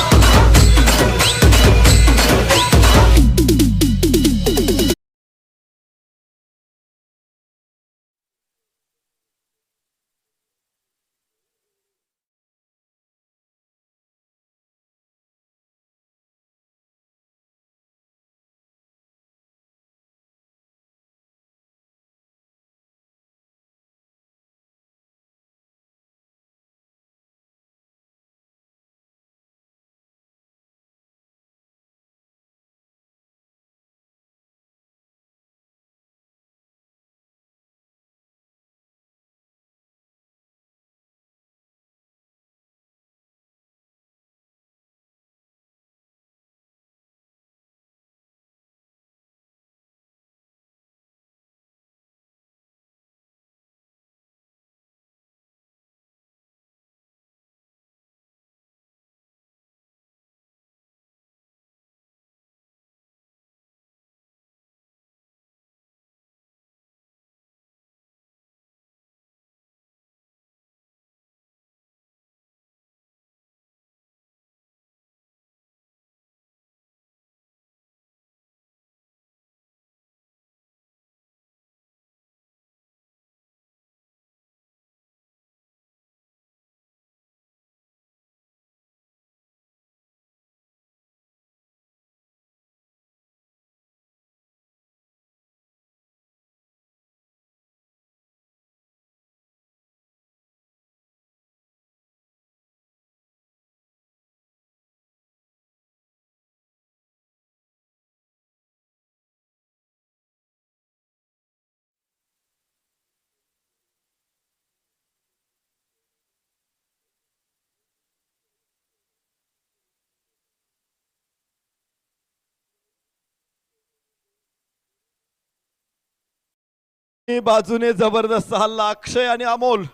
बाजूने जबरदस्त हल्ला. अक्षय आणि अमोल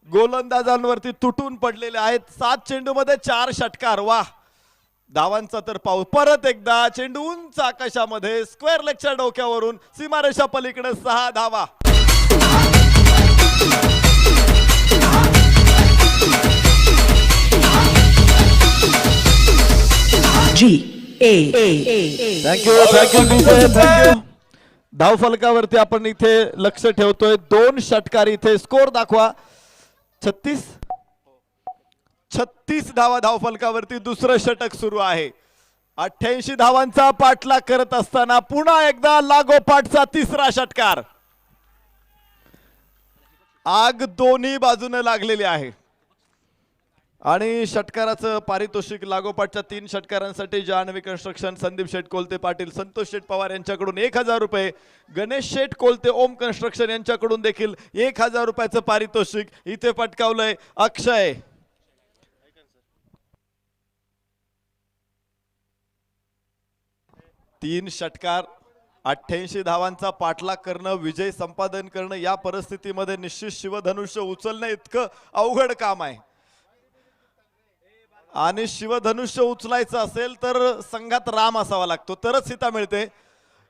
गोलंदाजांवरती तुटून पडलेले आहेत. 7 चेंडू मध्ये 4 षटकार. वा, धावांचा तर पाऊस. परत एकदा चेंडू उंच आकाशामध्ये स्क्वेअर लेगच्या डोक्यावरून सीमारेषा पलीकडे 6 धावा. थँक्यू. धावफलकावरती आपण इथे लक्ष ठेवतोय. 2 षटकार. इथे स्कोर दाखवा. 36 धावा धावफलकावरती. दुसरं षटक सुरू आहे. 88 धावांचा पाठलाग करत असताना पुन्हा एकदा लागोपाठचा तिसरा षटकार. आग दोन्ही बाजूने लागलेली आहे. आणि षटकाराचं पारितोषिक लागोपाठच्या 3 षटकारांसाठी जान्हवी कन्स्ट्रक्शन, संदीप शेठ कोलते पाटील, संतोष शेठ पवार यांच्याकडून 1000 रुपये, गणेश शेठ कोलते ओम कन्स्ट्रक्शन यांच्याकडून देखील 1000 रुपयाचं पारितोषिक इथे पटकावलंय अक्षय. तीन षटकार, 88 धावांचा पाठलाग करणं, विजय संपादन करणं या परिस्थितीमध्ये निश्चित शिवधनुष्य उचलणं इतकं अवघड काम आहे. आणि शिवधनुष्य उचलायचं असेल तर संघात राम असावा लागतो, तरच सीता मिळते.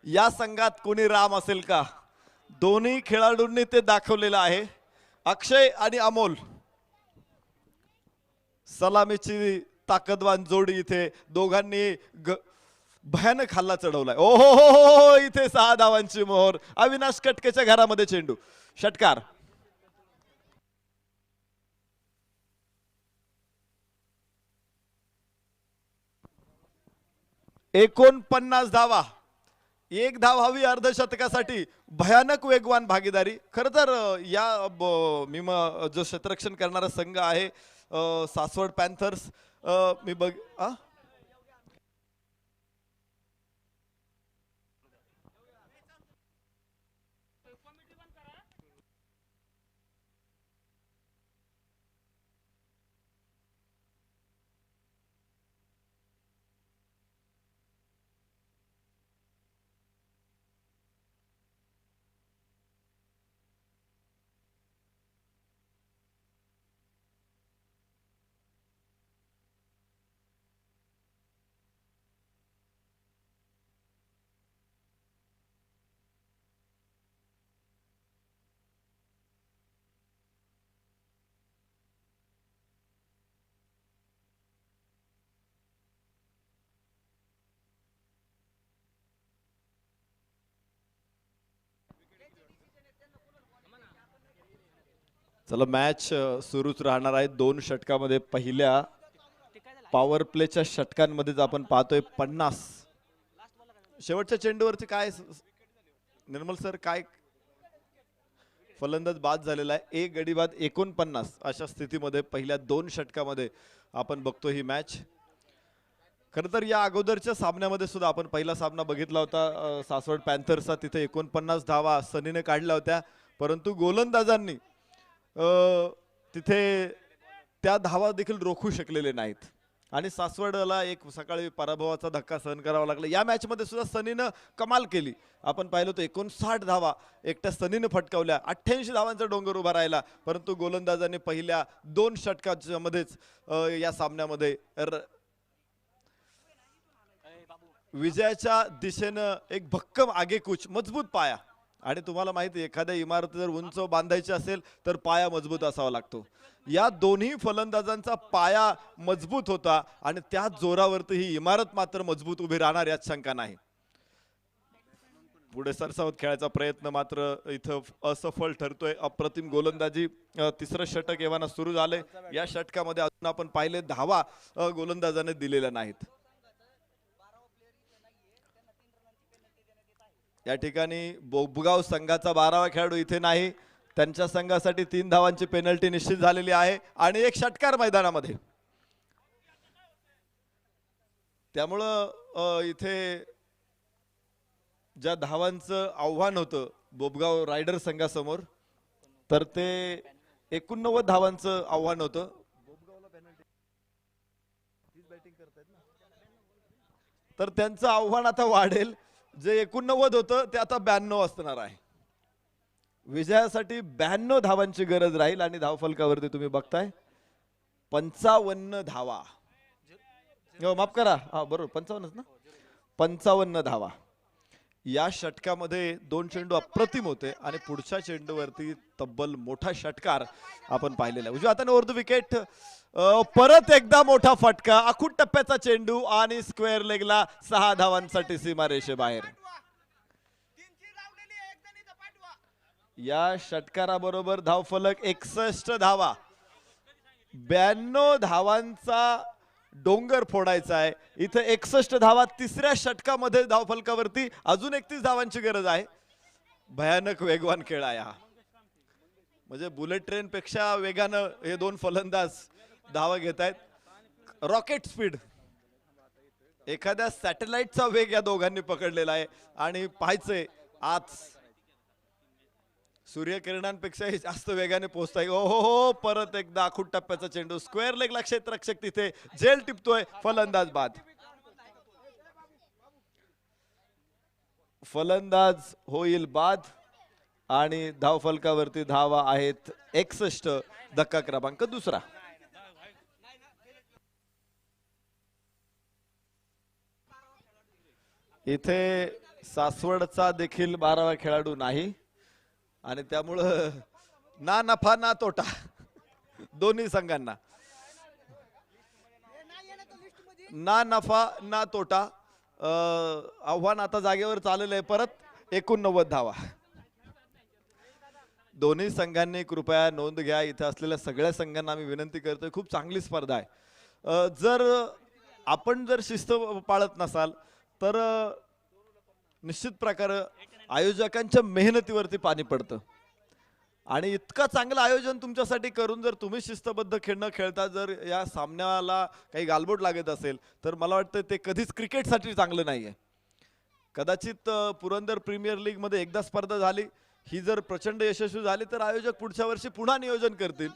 या संघात कोणी राम असेल का? दोन्ही खेळाडूंनी ते दाखवलेलं आहे. अक्षय आणि अमोल, सलामीची ताकदवान जोडी इथे दोघांनी भयानक हल्ला चढवलाय. ओ हो हो हो, इथे 6 धावांची मोहर. अविनाश कटकेच्या घरामध्ये चेंडू. षटकार 49 धावा, 1 धाव हवी अर्धशतकासाठी. भयानक वेगवान भागीदारी. खर तर या जो क्षेत्ररक्षण करणारा संघ आहे सासवड पॅन्थर्स, मी बघ चला, मॅच सुरूच राहणार आहे. 2 षटकामध्ये पहिल्या पॉवर प्लेच्या षटकांमध्येच आपण पाहतोय 50. शेवटच्या चेंडूवरती काय निर्मल सर, काय फलंदाज बाद झालेला आहे. 1 गडी बाद 49 अशा स्थितीमध्ये पहिल्या 2 षटकामध्ये आपण बघतो ही मॅच. खरं तर या अगोदरच्या सामन्यामध्ये सुद्धा आपण पहिला सामना बघितला होता सासवड पॅन्थर्सचा. तिथे 49 धावा सनीने काढल्या होत्या, परंतु गोलंदाजांनी तिथे त्या धावा देखील रोखू शकलेले नाहीत आणि सासवडला एक सकाळी पराभवाचा धक्का सहन करावा लागला. या मॅच मध्ये सुद्धा सनीनं कमाल केली. आपण पाहिलं होतं 59 धावा एकट्या सनीनं फटकावल्या. 88 धावांचा डोंगर उभा राहिला, परंतु गोलंदाजांनी पहिल्या 2 षटकाच्या मध्येच या सामन्यामध्ये विजयाच्या दिशेनं एक भक्कम आगेकूच, मजबूत पाया. आणि तुम्हाला माहिती आहे, एखाद्या इमारत जर उंच बांधायची असेल तर पाया मजबूत असावा लागतो. या दोन्ही फलंदाजांचा पाया मजबूत होता आणि त्या जोरावरती ही इमारत मात्र मजबूत उभी राहणार यात शंका नाही. पुढे सरसावत खेळायचा प्रयत्न मात्र इथं असफल ठरतोय. अप्रतिम गोलंदाजी. 3रं षटक एव्हाना सुरू झाले. या षटकामध्ये अजून आपण पाहिले धावा गोलंदाजाने दिलेल्या नाहीत. या ठिकाणी बोबगाव संघाचा 12वा खेळाडू इथे नाही. त्यांच्या संघासाठी 3 धावांची पेनल्टी निश्चित झालेली आहे आणि 1 षटकार मैदानामध्ये. त्यामुळं इथे ज्या धावांचं आव्हान होतं बोबगाव रायडर संघासमोर, तर ते 89 धावांचं आव्हान होतं. तर त्यांचं आव्हान आता वाढेल. जे 89 होतं ते आता 92 असणार आहे. विजयासाठी 92 धावांची गरज राहील आणि धावफलकावरती तुम्ही बघताय 55 धावा. माफ करा, हा बरोबर 55 ना, 55 धावा. या षटकामध्ये 2 चेंडू अप्रतिम होते आणि पुढच्या चेंडूवरती तब्बल मोठा षटकार आपण पाहिलेला आहे. उजव्या हाताने उर्दू विकेट. परत एकदा मोठा फटका, आखूट टप्प्याचा चेंडू आणि स्क्वेअर लेगला 6 धावांसाठी सीमारेषेबाहेर. या षटकाराबरोबर धावफलक 61 धावा. 92 धावांचा डोंगर फोडायचा आहे. इथे 61 धावा. 3ऱ्या षटकामध्ये धावफलकावरती अजून 31 धावांची गरज आहे. भयानक वेगवान खेळ आहे हा. म्हणजे बुलेट ट्रेन पेक्षा वेगानं हे 2 फलंदाज धावा घेत आहेत रॉकेट स्पीड, एखाद्या सॅटेलाइटचा वेग या दोघांनी पकडलेला आहे आणि पाहायचंय आज सूर्यकिरणांपेक्षाही जास्त वेगाने पोहोचताय. ओ हो हो, परत एकदा आखूड टप्प्याचा चेंडू स्क्वेअर लेगला क्षेत्ररक्षक तिथे झेल टिपतोय. फलंदाज बाद, फलंदाज होईल बाद आणि धावफलकावरती धावा आहेत 61. धक्का क्रमांक दुसरा. इथे सासवडचा देखील 12वा खेळाडू नाही आणि त्यामुळं ना नफा ना तोटा दोन्ही संघांना. ना नफा ना तोटा. आव्हान आता जागेवर चाललेलं आहे. परत 89 धावा. दोन्ही संघांनी कृपया नोंद घ्या. इथे असलेल्या सगळ्या संघांना आम्ही विनंती करतोय, खूप चांगली स्पर्धा आहे. जर आपण शिस्त पाळत नसाल तर निश्चित प्रकारे आयोजकांच्या मेहनतीवरती पाणी पडतं आणि इतकं चांगलं आयोजन तुमच्यासाठी करून जर तुम्ही शिस्तबद्ध खेळ खेळता, जर या सामन्याला काही गालबोट लागत असेल तर मला वाटतं ते कधीच क्रिकेटसाठी चांगलं नाहीये. कदाचित पुरंदर प्रीमियर लीग मध्ये एकदा स्पर्धा झाली, ही जर प्रचंड यशस्वी झाली तर आयोजक पुढच्या वर्षी पुन्हा नियोजन करतील.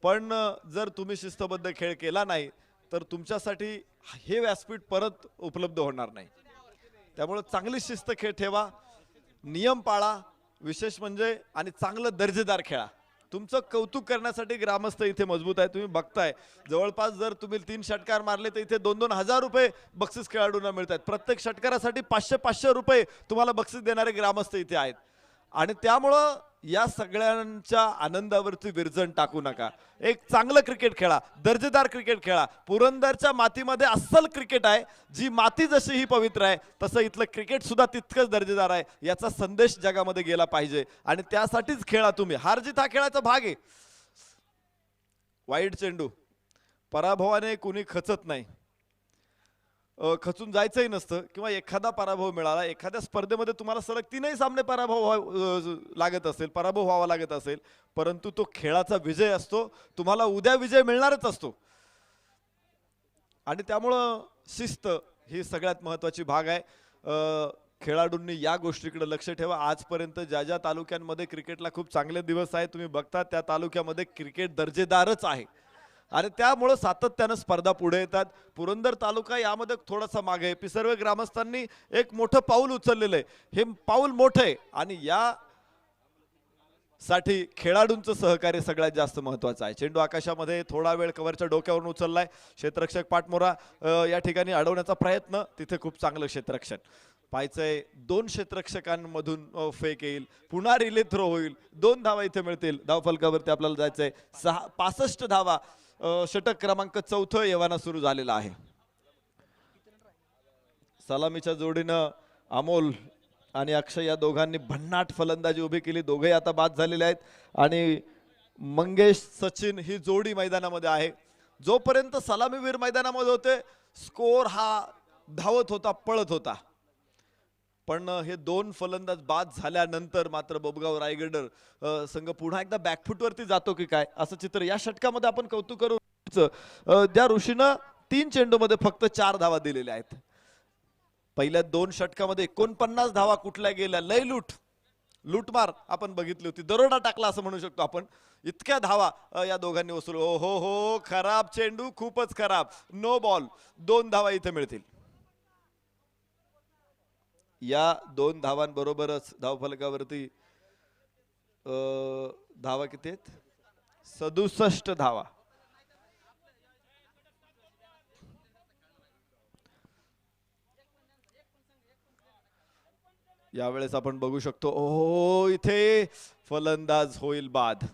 पण जर तुम्ही शिस्तबद्ध खेळ केला नाही तर तुमच्यासाठी हे व्यासपीठ परत उपलब्ध होणार नाही. त्यामुळे चांगली शिस्त खेळ ठेवा, नियम पाळा, विशेष म्हणजे आणि चांगलं दर्जेदार खेळा. तुमचं कौतुक करण्यासाठी ग्रामस्थ इथे मजबूत आहे. तुम्ही बघताय जवळपास जर तुम्ही 3 षटकार मारले तर इथे 2-2 हजार रुपये बक्षीस खेळाडूंना मिळत आहेत. प्रत्येक षटकारासाठी 500-500 रुपये तुम्हाला बक्षीस देणारे ग्रामस्थ इथे आहेत आणि त्यामुळं या सगळ्यांच्या आनंदावरती विरजण टाकू नका. एक चांगलं क्रिकेट खेळा, दर्जेदार क्रिकेट खेळा. पुरंदरच्या मातीमध्ये अस्सल क्रिकेट आहे. जी माती जशी ही पवित्र आहे तसं इथलं क्रिकेट सुद्धा तितकंच दर्जेदार आहे. याचा संदेश जगामध्ये गेला पाहिजे आणि त्यासाठीच खेळा तुम्ही. हारजीत हा खेळाचा भाग आहे. वाईट चेंडू, पराभवाने कुणी खचत नाही, खचून जायचंही नसतं. किंवा एखादा पराभव मिळाला, एखाद्या स्पर्धेमध्ये तुम्हाला सलग 3ही सामने लागत असेल, पराभव व्हावा लागत असेल, परंतु तो खेळाचा विजय असतो. तुम्हाला उद्या विजय मिळणारच असतो आणि त्यामुळं शिस्त ही सगळ्यात महत्वाची भाग आहे. खेळाडूंनी या गोष्टीकडे लक्ष ठेवा. आजपर्यंत ज्या ज्या तालुक्यांमध्ये क्रिकेटला खूप चांगले दिवस आहेत, तुम्ही बघता त्या तालुक्यामध्ये क्रिकेट दर्जेदारच आहे आणि त्यामुळं सातत्यानं स्पर्धा पुढे येतात. पुरंदर तालुका यामध्ये थोडासा मागे आहे. सर्व ग्रामस्थांनी एक मोठं पाऊल उचललेलं आहे. हे पाऊल मोठं आहे आणि या साठी खेळाडूंचं सहकार्य सगळ्यात जास्त महत्वाचं आहे. चेंडू आकाशामध्ये थोडा वेळ कव्हरच्या डोक्यावरून उचललाय. क्षेत्ररक्षक पाठमोरा या ठिकाणी अडवण्याचा प्रयत्न, तिथे खूप चांगलं क्षेत्ररक्षण पाहायचंय. 2 क्षेत्ररक्षकांमधून फेक येईल, पुन्हा रिले थ्रो होईल, 2 धावा इथे मिळतील. धावफलकावरती आपल्याला जायचंय. 65 धावा. षटक क्रमांक 4 येवाना सुरू झालेला आहे. सलामीच्या जोडीनं अमोल आणि अक्षय या दोघांनी भन्नाट फलंदाजी उभी केली. दोघेही आता बाद झालेले आहेत आणि मंगेश सचिन ही जोडी मैदानामध्ये आहे. जोपर्यंत सलामीवीर मैदानामध्ये होते स्कोर हा धावत होता, पळत होता. पण हे 2 फलंदाज बाद झाल्यानंतर मात्र बोबगाव रायगडर संघ पुन्हा एकदा बॅकफुटवरती जातो की काय असं चित्र या षटकामध्ये आपण कौतुक करू. त्या ऋषीनं 3 चेंडूमध्ये फक्त 4 धावा दिलेल्या आहेत. पहिल्या 2 षटकामध्ये 49 धावा कुठल्या गेल्या. लय लूटमार आपण बघितली होती, दरोडा टाकला असं म्हणू शकतो आपण. इतक्या धावा या दोघांनी वसूल. हो हो हो, खराब चेंडू, खूपच खराब. No ball. 2 धावा इथे मिळतील. या 2 धावांबरोबरच धावफलकावरती धावा किती आहेत? 67 धावा. यावेळेस आपण बघू शकतो ओ इथे फलंदाज होईल बाद.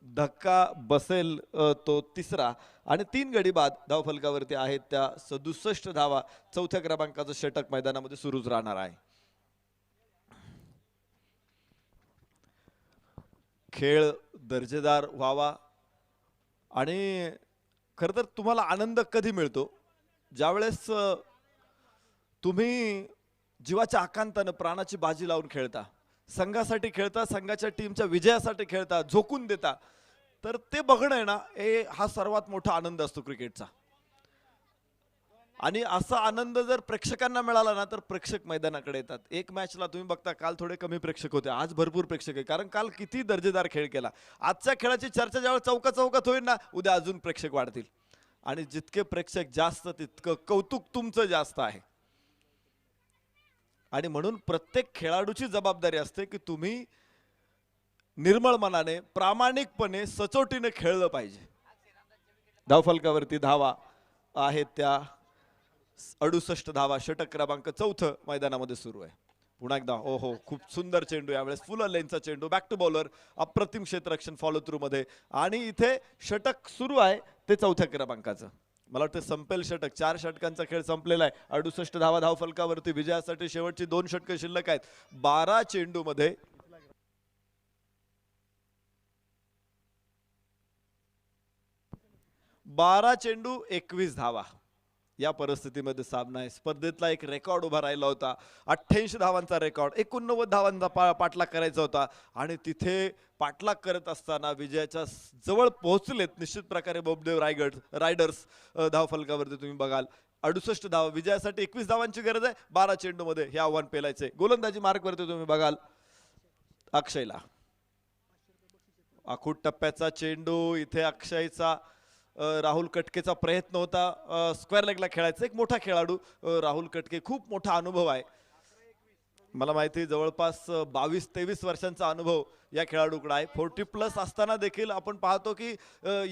धक्का बसेल तो 3रा आणि 3 गडी बाद. धावफलकावरती आहेत त्या 67 धावा. 4थ्या क्रमांकाचं षटक मैदानामध्ये सुरूच राहणार आहे. खेळ दर्जेदार व्हावा आणि खर तर तुम्हाला आनंद कधी मिळतो ज्यावेळेस तुम्ही जीवाच्या आकांतानं प्राणाची बाजी लावून खेळता, संघासाठी खेळता, संघाच्या टीमच्या विजयासाठी खेळता, झोकून देता. तर ते बघणं आहे ना, हा सर्वात मोठा आनंद असतो क्रिकेटचा. आणि असा आनंद जर प्रेक्षकांना मिळाला ना, तर प्रेक्षक मैदानाकडे येतात. एक मॅचला तुम्ही बघता, काल थोडे कमी प्रेक्षक होते, आज भरपूर प्रेक्षक आहे, कारण काल किती दर्जेदार खेळ केला. आजच्या खेळाची चर्चा ज्यावेळेस चौकात होईल ना, उद्या अजून प्रेक्षक वाढतील. आणि जितके प्रेक्षक जास्त तितकं कौतुक तुमचं जास्त आहे. आणि म्हणून प्रत्येक खेळाडूची जबाबदारी असते की तुम्ही निर्मळ मनाने, प्रामाणिकपणे, सचोटीने खेळलं पाहिजे. धावफलकावरती धावा आहेत त्या 68 धावा, षटक क्रमांक 4 मैदानामध्ये सुरू आहे. पुन्हा एकदा ओहो, खूप सुंदर चेंडू, यावेळेस फुल लेनचा चेंडू, बॅक टू बॉलर, अप्रतिम क्षेत्ररक्षण फॉलो थ्रू मध्ये. आणि इथे षटक सुरू आहे ते 4थ्या क्रमांकाचं. मला वाटतं संपेल षटक, 4 षटकांचा खेळ संपलेला आहे. 68 धावा धावफलकावरती, विजयासाठी शेवटची 2 षटकं शिल्लक आहेत. 12 चेंडू मध्ये 12 चेंडू 21 धावा या परिस्थितीमध्ये सामना आहे. स्पर्धेतला एक रेकॉर्ड उभा राहिला होता, 88 धावांचा रेकॉर्ड, 89 धावांचा पाठलाग करायचा होता. आणि तिथे पाठलाग करत असताना विजयाच्या जवळ पोहोचलेत निश्चित प्रकारे बोबदेव रायडर्स. धावफलकावरती तुम्ही बघाल 68 धावा, विजयासाठी 21 धावांची गरज आहे. 12 चेंडू मध्ये हे आव्हान पेलायचे. गोलंदाजी मार्कवरती तुम्ही बघाल अक्षयला, आखूट टप्प्याचा चेंडू, इथे अक्षयचा राहुल कटकेचा प्रयत्न होता स्क्वेअर लेगला खेळायचा. एक मोठा खेळाडू राहुल कटके, खूप मोठा अनुभव आहे. मला माहिती आहे जवळपास 22-23 वर्षांचा अनुभव या खेळाडूकडे आहे. 40+ असताना देखील आपण पाहतो की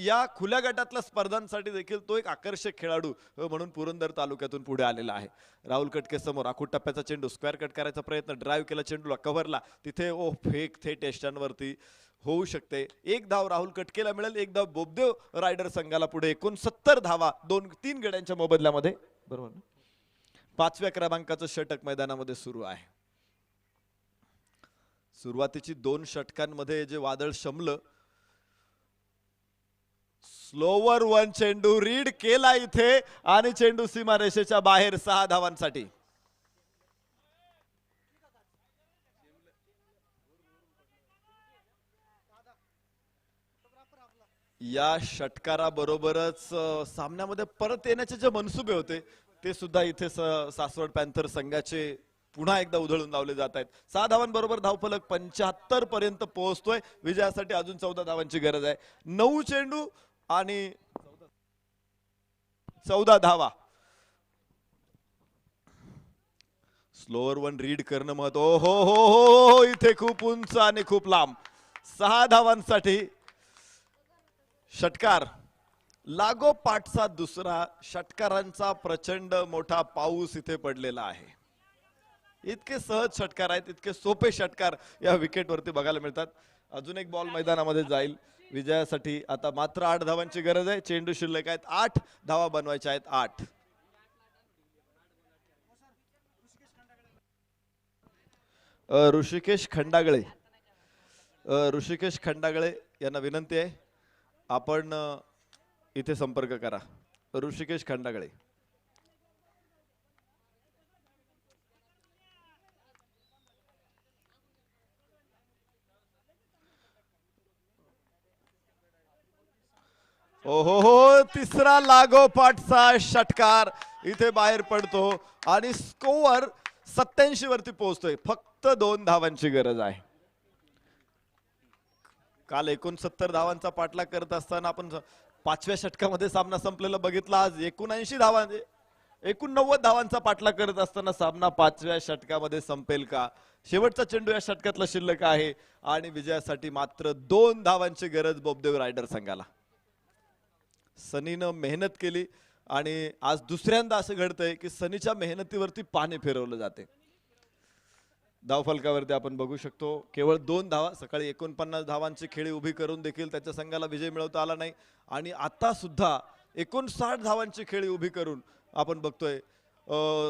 या खुल्या गटातल्या स्पर्धांसाठी देखील तो एक आकर्षक खेळाडू म्हणून पुरंदर तालुक्यातून पुढे आलेला आहे. राहुल कटके समोर, आखूट टप्प्याचा चेंडू, स्क्वेअर कट करायचा प्रयत्न, ड्राईव्ह केला चेंडूला, कव्हरला, तिथे फेक थेट यष्टांवरती होऊ शकते. 1 धाव राहुल कटकेला मिळेल, 1 धाव बोबदेव रायडर संघाला पुढे. 69 धावा 2-3 गड्यांच्या मोबदल्यामध्ये, बरोबर ना. 5व्या क्रमांकाचं षटक मैदानामध्ये सुरू आहे. सुरुवातीची 2 षटकांमध्ये जे वादळ शमलं, स्लोवर 1 चेंडू रीड केला इथे आणि चेंडू सीमारेषेच्या बाहेर 6 धावांसाठी. या षटकाराबरोबरच सामन्यामध्ये परत येण्याचे जे मनसुबे होते ते सुद्धा इथे सासवड पॅन्थर संघाचे पुन्हा एकदा उधळून लावले जात आहेत. 6 धावांबरोबर धावफलक 75 पर्यंत पोहोचतोय. विजयासाठी अजून 14 धावांची गरज आहे. 9 चेंडू आणि 14 धावा. स्लोअर 1 रीड करणं महत्व. हो, इथे खूप उंच आणि खूप लांब. 6 धावांसाठी षटकार. लागोपाठचा दुसरा षटकारांचा प्रचंड मोठा पाऊस इथे पडलेला आहे. इतके सहज षटकार आहेत, इतके सोपे षटकार या विकेटवरती बघायला मिळतात. अजून एक बॉल मैदानामध्ये जाईल. विजयासाठी आता मात्र 8 धावांची गरज आहे. चेंडू शिल्लक आहेत 8 धावा बनवायच्या आहेत. 8. ऋषिकेश खंडागळे यांना विनंती आहे, आपण इथे संपर्क करा. ऋषिकेश खंडागळे. ओहो, तिसरा लागोपाठचा षटकार इथे बाहेर पडतो आणि स्कोअर 87 वरती पोहोचतोय. फक्त 2 धावांची गरज आहे. काल 69 धावांचा पाठलाग करत असताना आपण 5व्या षटकामध्ये सामना संपलेला बघितला. आज 89 धावांचा पाठलाग करत असताना सामना 5व्या षटकामध्ये संपेल का? शेवटचा चेंडू या षटकातला शिल्लक आहे आणि विजयासाठी मात्र 2 धावांची गरज बोबदेव रायडर संघाला. सनीनं मेहनत केली आणि आज दुसऱ्यांदा असं घडतंय की सनीच्या मेहनतीवरती पाणी फिरवलं जाते. धावफलकावरती आपण बघू शकतो केवळ 2 धावा. सकाळी 49 धावांची खेळी उभी करून देखील त्याच्या संघाला विजय मिळवता आला नाही आणि आता सुद्धा 59 धावांची खेळी उभी करून आपण बघतोय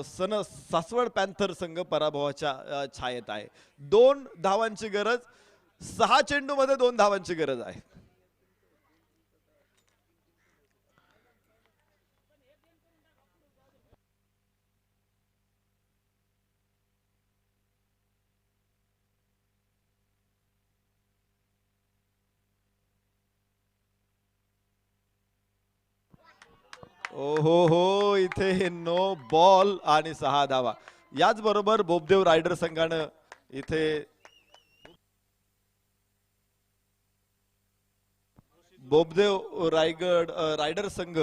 सासवड पॅन्थर संघ पराभवाच्या छायेत आहे. 2 धावांची गरज, 6 चेंडू मध्ये 2 धावांची गरज आहे. ओ हो इथे नो बॉल आणि 6 धावा. याच बरोबर बोबदेव रायडर संघानं इथे बोबदेव रायडर संघ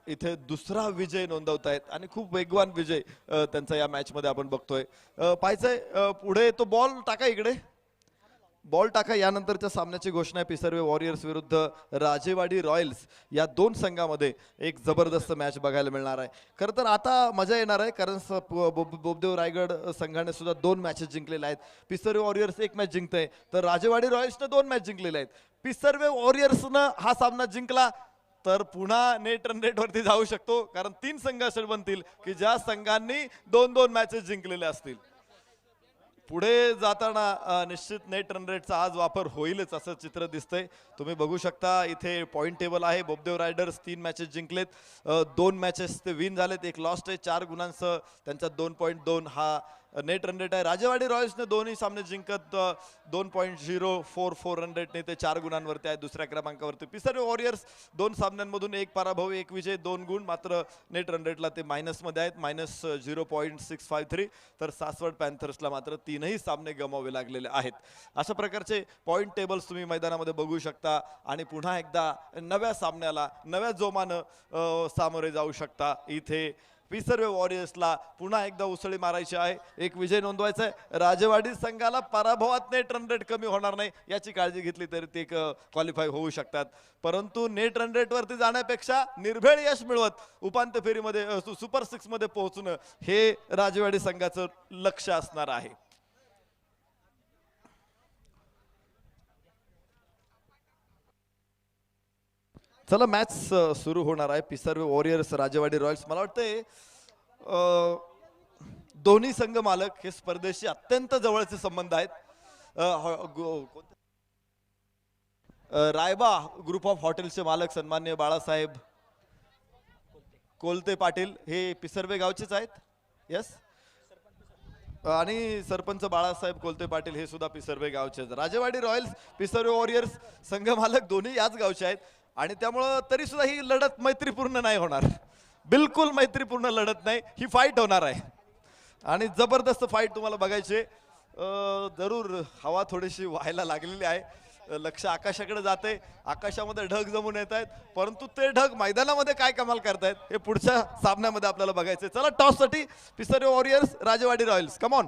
इथे दुसरा विजय नोंदवतायत आणि खूप वेगवान विजय त्यांचा या मॅच मध्ये आपण बघतोय. पाहायचंय पुढे तो बॉल टाका इकडे, बॉल टाका. यानंतरच्या सामन्याची घोषणा आहे. पिसर्वे वॉरियर्स विरुद्ध राजेवाडी रॉयल्स या दोन संघामध्ये एक जबरदस्त मॅच बघायला मिळणार आहे. खरं तर आता मजा येणार आहे कारण बोबदेव रायगड संघाने सुद्धा 2 मॅचेस जिंकलेल्या आहेत. पिसर्वे वॉरियर्स 1 मॅच जिंकतंय तर राजेवाडी रॉयल्सनं 2 मॅच जिंकलेल्या आहेत. पिसर्वे वॉरियर्सनं हा सामना जिंकला तर पुन्हा नेट रन रेट वरती जाऊ शकतो कारण 3 संघ असे बनतील की ज्या संघांनी 2-2 मॅचेस जिंकलेले असतील. पुढे जाताना निश्चित नेट रन रेटचा आज वापर होईलच असं चित्र दिसतंय. तुम्ही बघू शकता इथे पॉईंट टेबल आहे. बोबदेव रायडर्स 3 मॅचेस जिंकलेत, 2 मॅचेस ते विन झालेत, 1 लॉस्ट आहे. 4 गुणांसह त्यांचा 2.2 हा नेट रन रेट आहे. राजेवाडी रॉयल्सने दोन्ही सामने जिंकत 2.044 रन रेटने ते 4 गुणांवरती आहे दुसऱ्या क्रमांकावरती. पिसर्वे वॉरियर्स 2 सामन्यांमधून 1 पराभव 1 विजय 2 गुण, मात्र नेट रन रेटला ते मायनस मध्ये आहेत, -0.653. तर सासवड पॅन्थर्सला मात्र 3ही सामने गमावे लागलेले आहेत. अशा प्रकारचे पॉईंट टेबल्स तुम्ही मैदानामध्ये बघू शकता आणि पुन्हा एकदा नव्या सामन्याला नव्या जोमानं सामोरे जाऊ शकता. इथे पिसर्वे वॉरियर्सला पुन्हा एकदा उसळी मारायची आहे, एक विजय नोंदवायचा आहे. राजेवाडी संघाला पराभवात नेट रन रेट कमी होणार नाही याची काळजी घेतली तरी ते क्वालिफाय होऊ शकतात. परंतु नेट रन रेट वरती जाण्यापेक्षा निर्भेळ यश मिळवत उपांत्य फेरीमध्ये सुपर 6 मध्ये पोहोचणं हे राजेवाडी संघाचं लक्ष असणार आहे. चला मॅच सुरू होणार आहे. पिसर्वे वॉरियर्स राजेवाडी रॉयल्स. मला वाटतंय दोन्ही संघ मालक हे स्पर्धेशी अत्यंत जवळचे संबंध आहेत. रायबा ग्रुप ऑफ हॉटेल्सचे मालक सन्माननीय बाळासाहेब कोलते पाटील हे पिसर्वे गावचेच आहेत. यस, आणि सरपंच बाळासाहेब कोलते पाटील हे सुद्धा पिसर्वे गावचे आहेत. राजेवाडी रॉयल्स पिसर्वे वॉरियर्स संघ मालक दोन्ही याच गावचे आहेत आणि त्यामुळं तरी सुद्धा ही लढत मैत्रीपूर्ण नाही होणार, बिलकुल मैत्रीपूर्ण लढत नाही. ही फाईट होणार आहे आणि जबरदस्त फाईट तुम्हाला बघायची. जरूर हवा थोडीशी व्हायला लागलेली आहे, लक्ष आकाशाकडे जाते, आकाशामध्ये ढग जमून येत आहेत, परंतु ते ढग मैदानामध्ये काय कमाल करतायत हे पुढच्या सामन्यामध्ये आपल्याला बघायचे. चला टॉस साठी Pisarve warriors Rajewadi royals, come on.